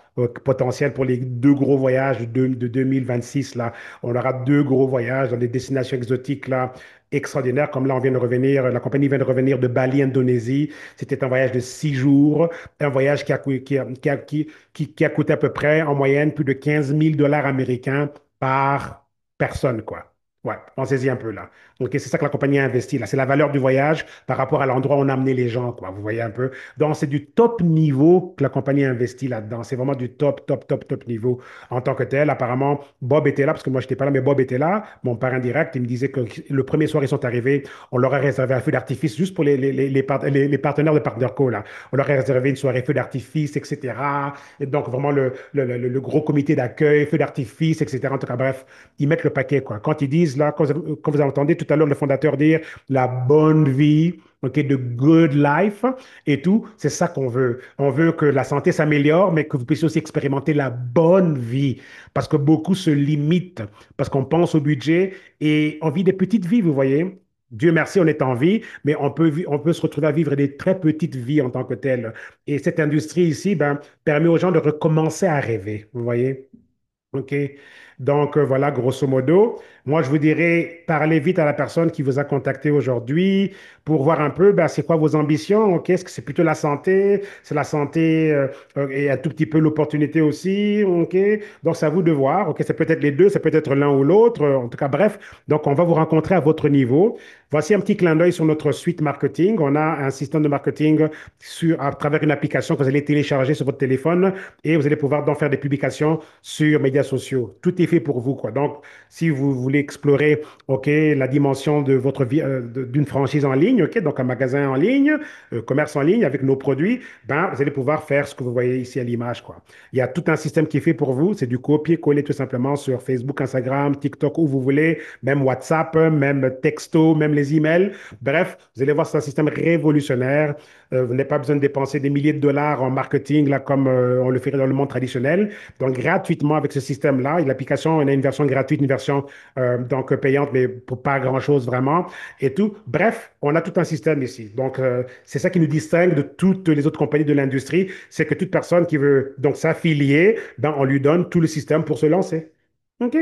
potentiels pour les 2 gros voyages de 2026 là. On aura 2 gros voyages dans des destinations exotiques là extraordinaires. Comme là, on vient de revenir, la compagnie vient de revenir de Bali, Indonésie. C'était un voyage de 6 jours, un voyage qui a coûté à peu près en moyenne plus de 15 000 $ américains par Personne, quoi. Ouais, pensez-y un peu là. Donc, c'est ça que la compagnie a investi là. C'est la valeur du voyage par rapport à l'endroit où on a amené les gens, quoi. Vous voyez un peu. Donc, c'est du top niveau que la compagnie a investi là-dedans. C'est vraiment du top, top, top, top niveau en tant que tel. Apparemment, Bob était là, parce que moi, je n'étais pas là, mais Bob était là, mon parrain direct. Il me disait que le premier soir, ils sont arrivés, on leur a réservé un feu d'artifice juste pour les partenaires de PartnerCo, là. On leur a réservé une soirée feu d'artifice, etc. Et donc, vraiment, le gros comité d'accueil, feu d'artifice, etc. En tout cas, bref, ils mettent le paquet, quoi. Quand ils disent, là, quand vous entendez tout à l'heure le fondateur dire la bonne vie, OK, de good life et tout, c'est ça qu'on veut. On veut que la santé s'améliore, mais que vous puissiez aussi expérimenter la bonne vie. Parce que beaucoup se limitent, parce qu'on pense au budget et on vit des petites vies, vous voyez. Dieu merci, on est en vie, mais on peut se retrouver à vivre des très petites vies en tant que telles. Et cette industrie ici, ben, permet aux gens de recommencer à rêver, vous voyez. OK. Donc, voilà, grosso modo. Moi, je vous dirais, parlez vite à la personne qui vous a contacté aujourd'hui pour voir un peu, ben, c'est quoi vos ambitions. OK. Est-ce que c'est plutôt la santé? C'est la santé et un tout petit peu l'opportunité aussi. OK. Donc, c'est à vous de voir. OK. C'est peut-être les deux, c'est peut-être l'un ou l'autre. En tout cas, bref. Donc, on va vous rencontrer à votre niveau. Voici un petit clin d'œil sur notre suite marketing. On a un système de marketing à travers une application que vous allez télécharger sur votre téléphone et vous allez pouvoir donc faire des publications sur médias sociaux. Tout est fait pour vous, quoi. Donc, si vous voulez explorer, OK, la dimension de votre vie, d'une franchise en ligne, OK, donc un magasin en ligne, commerce en ligne avec nos produits, ben, vous allez pouvoir faire ce que vous voyez ici à l'image, quoi. Il y a tout un système qui est fait pour vous. C'est du copier-coller tout simplement sur Facebook, Instagram, TikTok, où vous voulez, même WhatsApp, même texto, même les emails. Bref, vous allez voir, c'est un système révolutionnaire. Vous n'avez pas besoin de dépenser des milliers de dollars en marketing, là, comme on le fait dans le monde traditionnel. Donc, gratuitement avec ce système-là, et l'application, on a une version gratuite, une version donc payante, mais pour pas grand-chose vraiment, et tout. Bref, on a tout un système ici. Donc, c'est ça qui nous distingue de toutes les autres compagnies de l'industrie, c'est que toute personne qui veut donc s'affilier, ben, on lui donne tout le système pour se lancer. OK?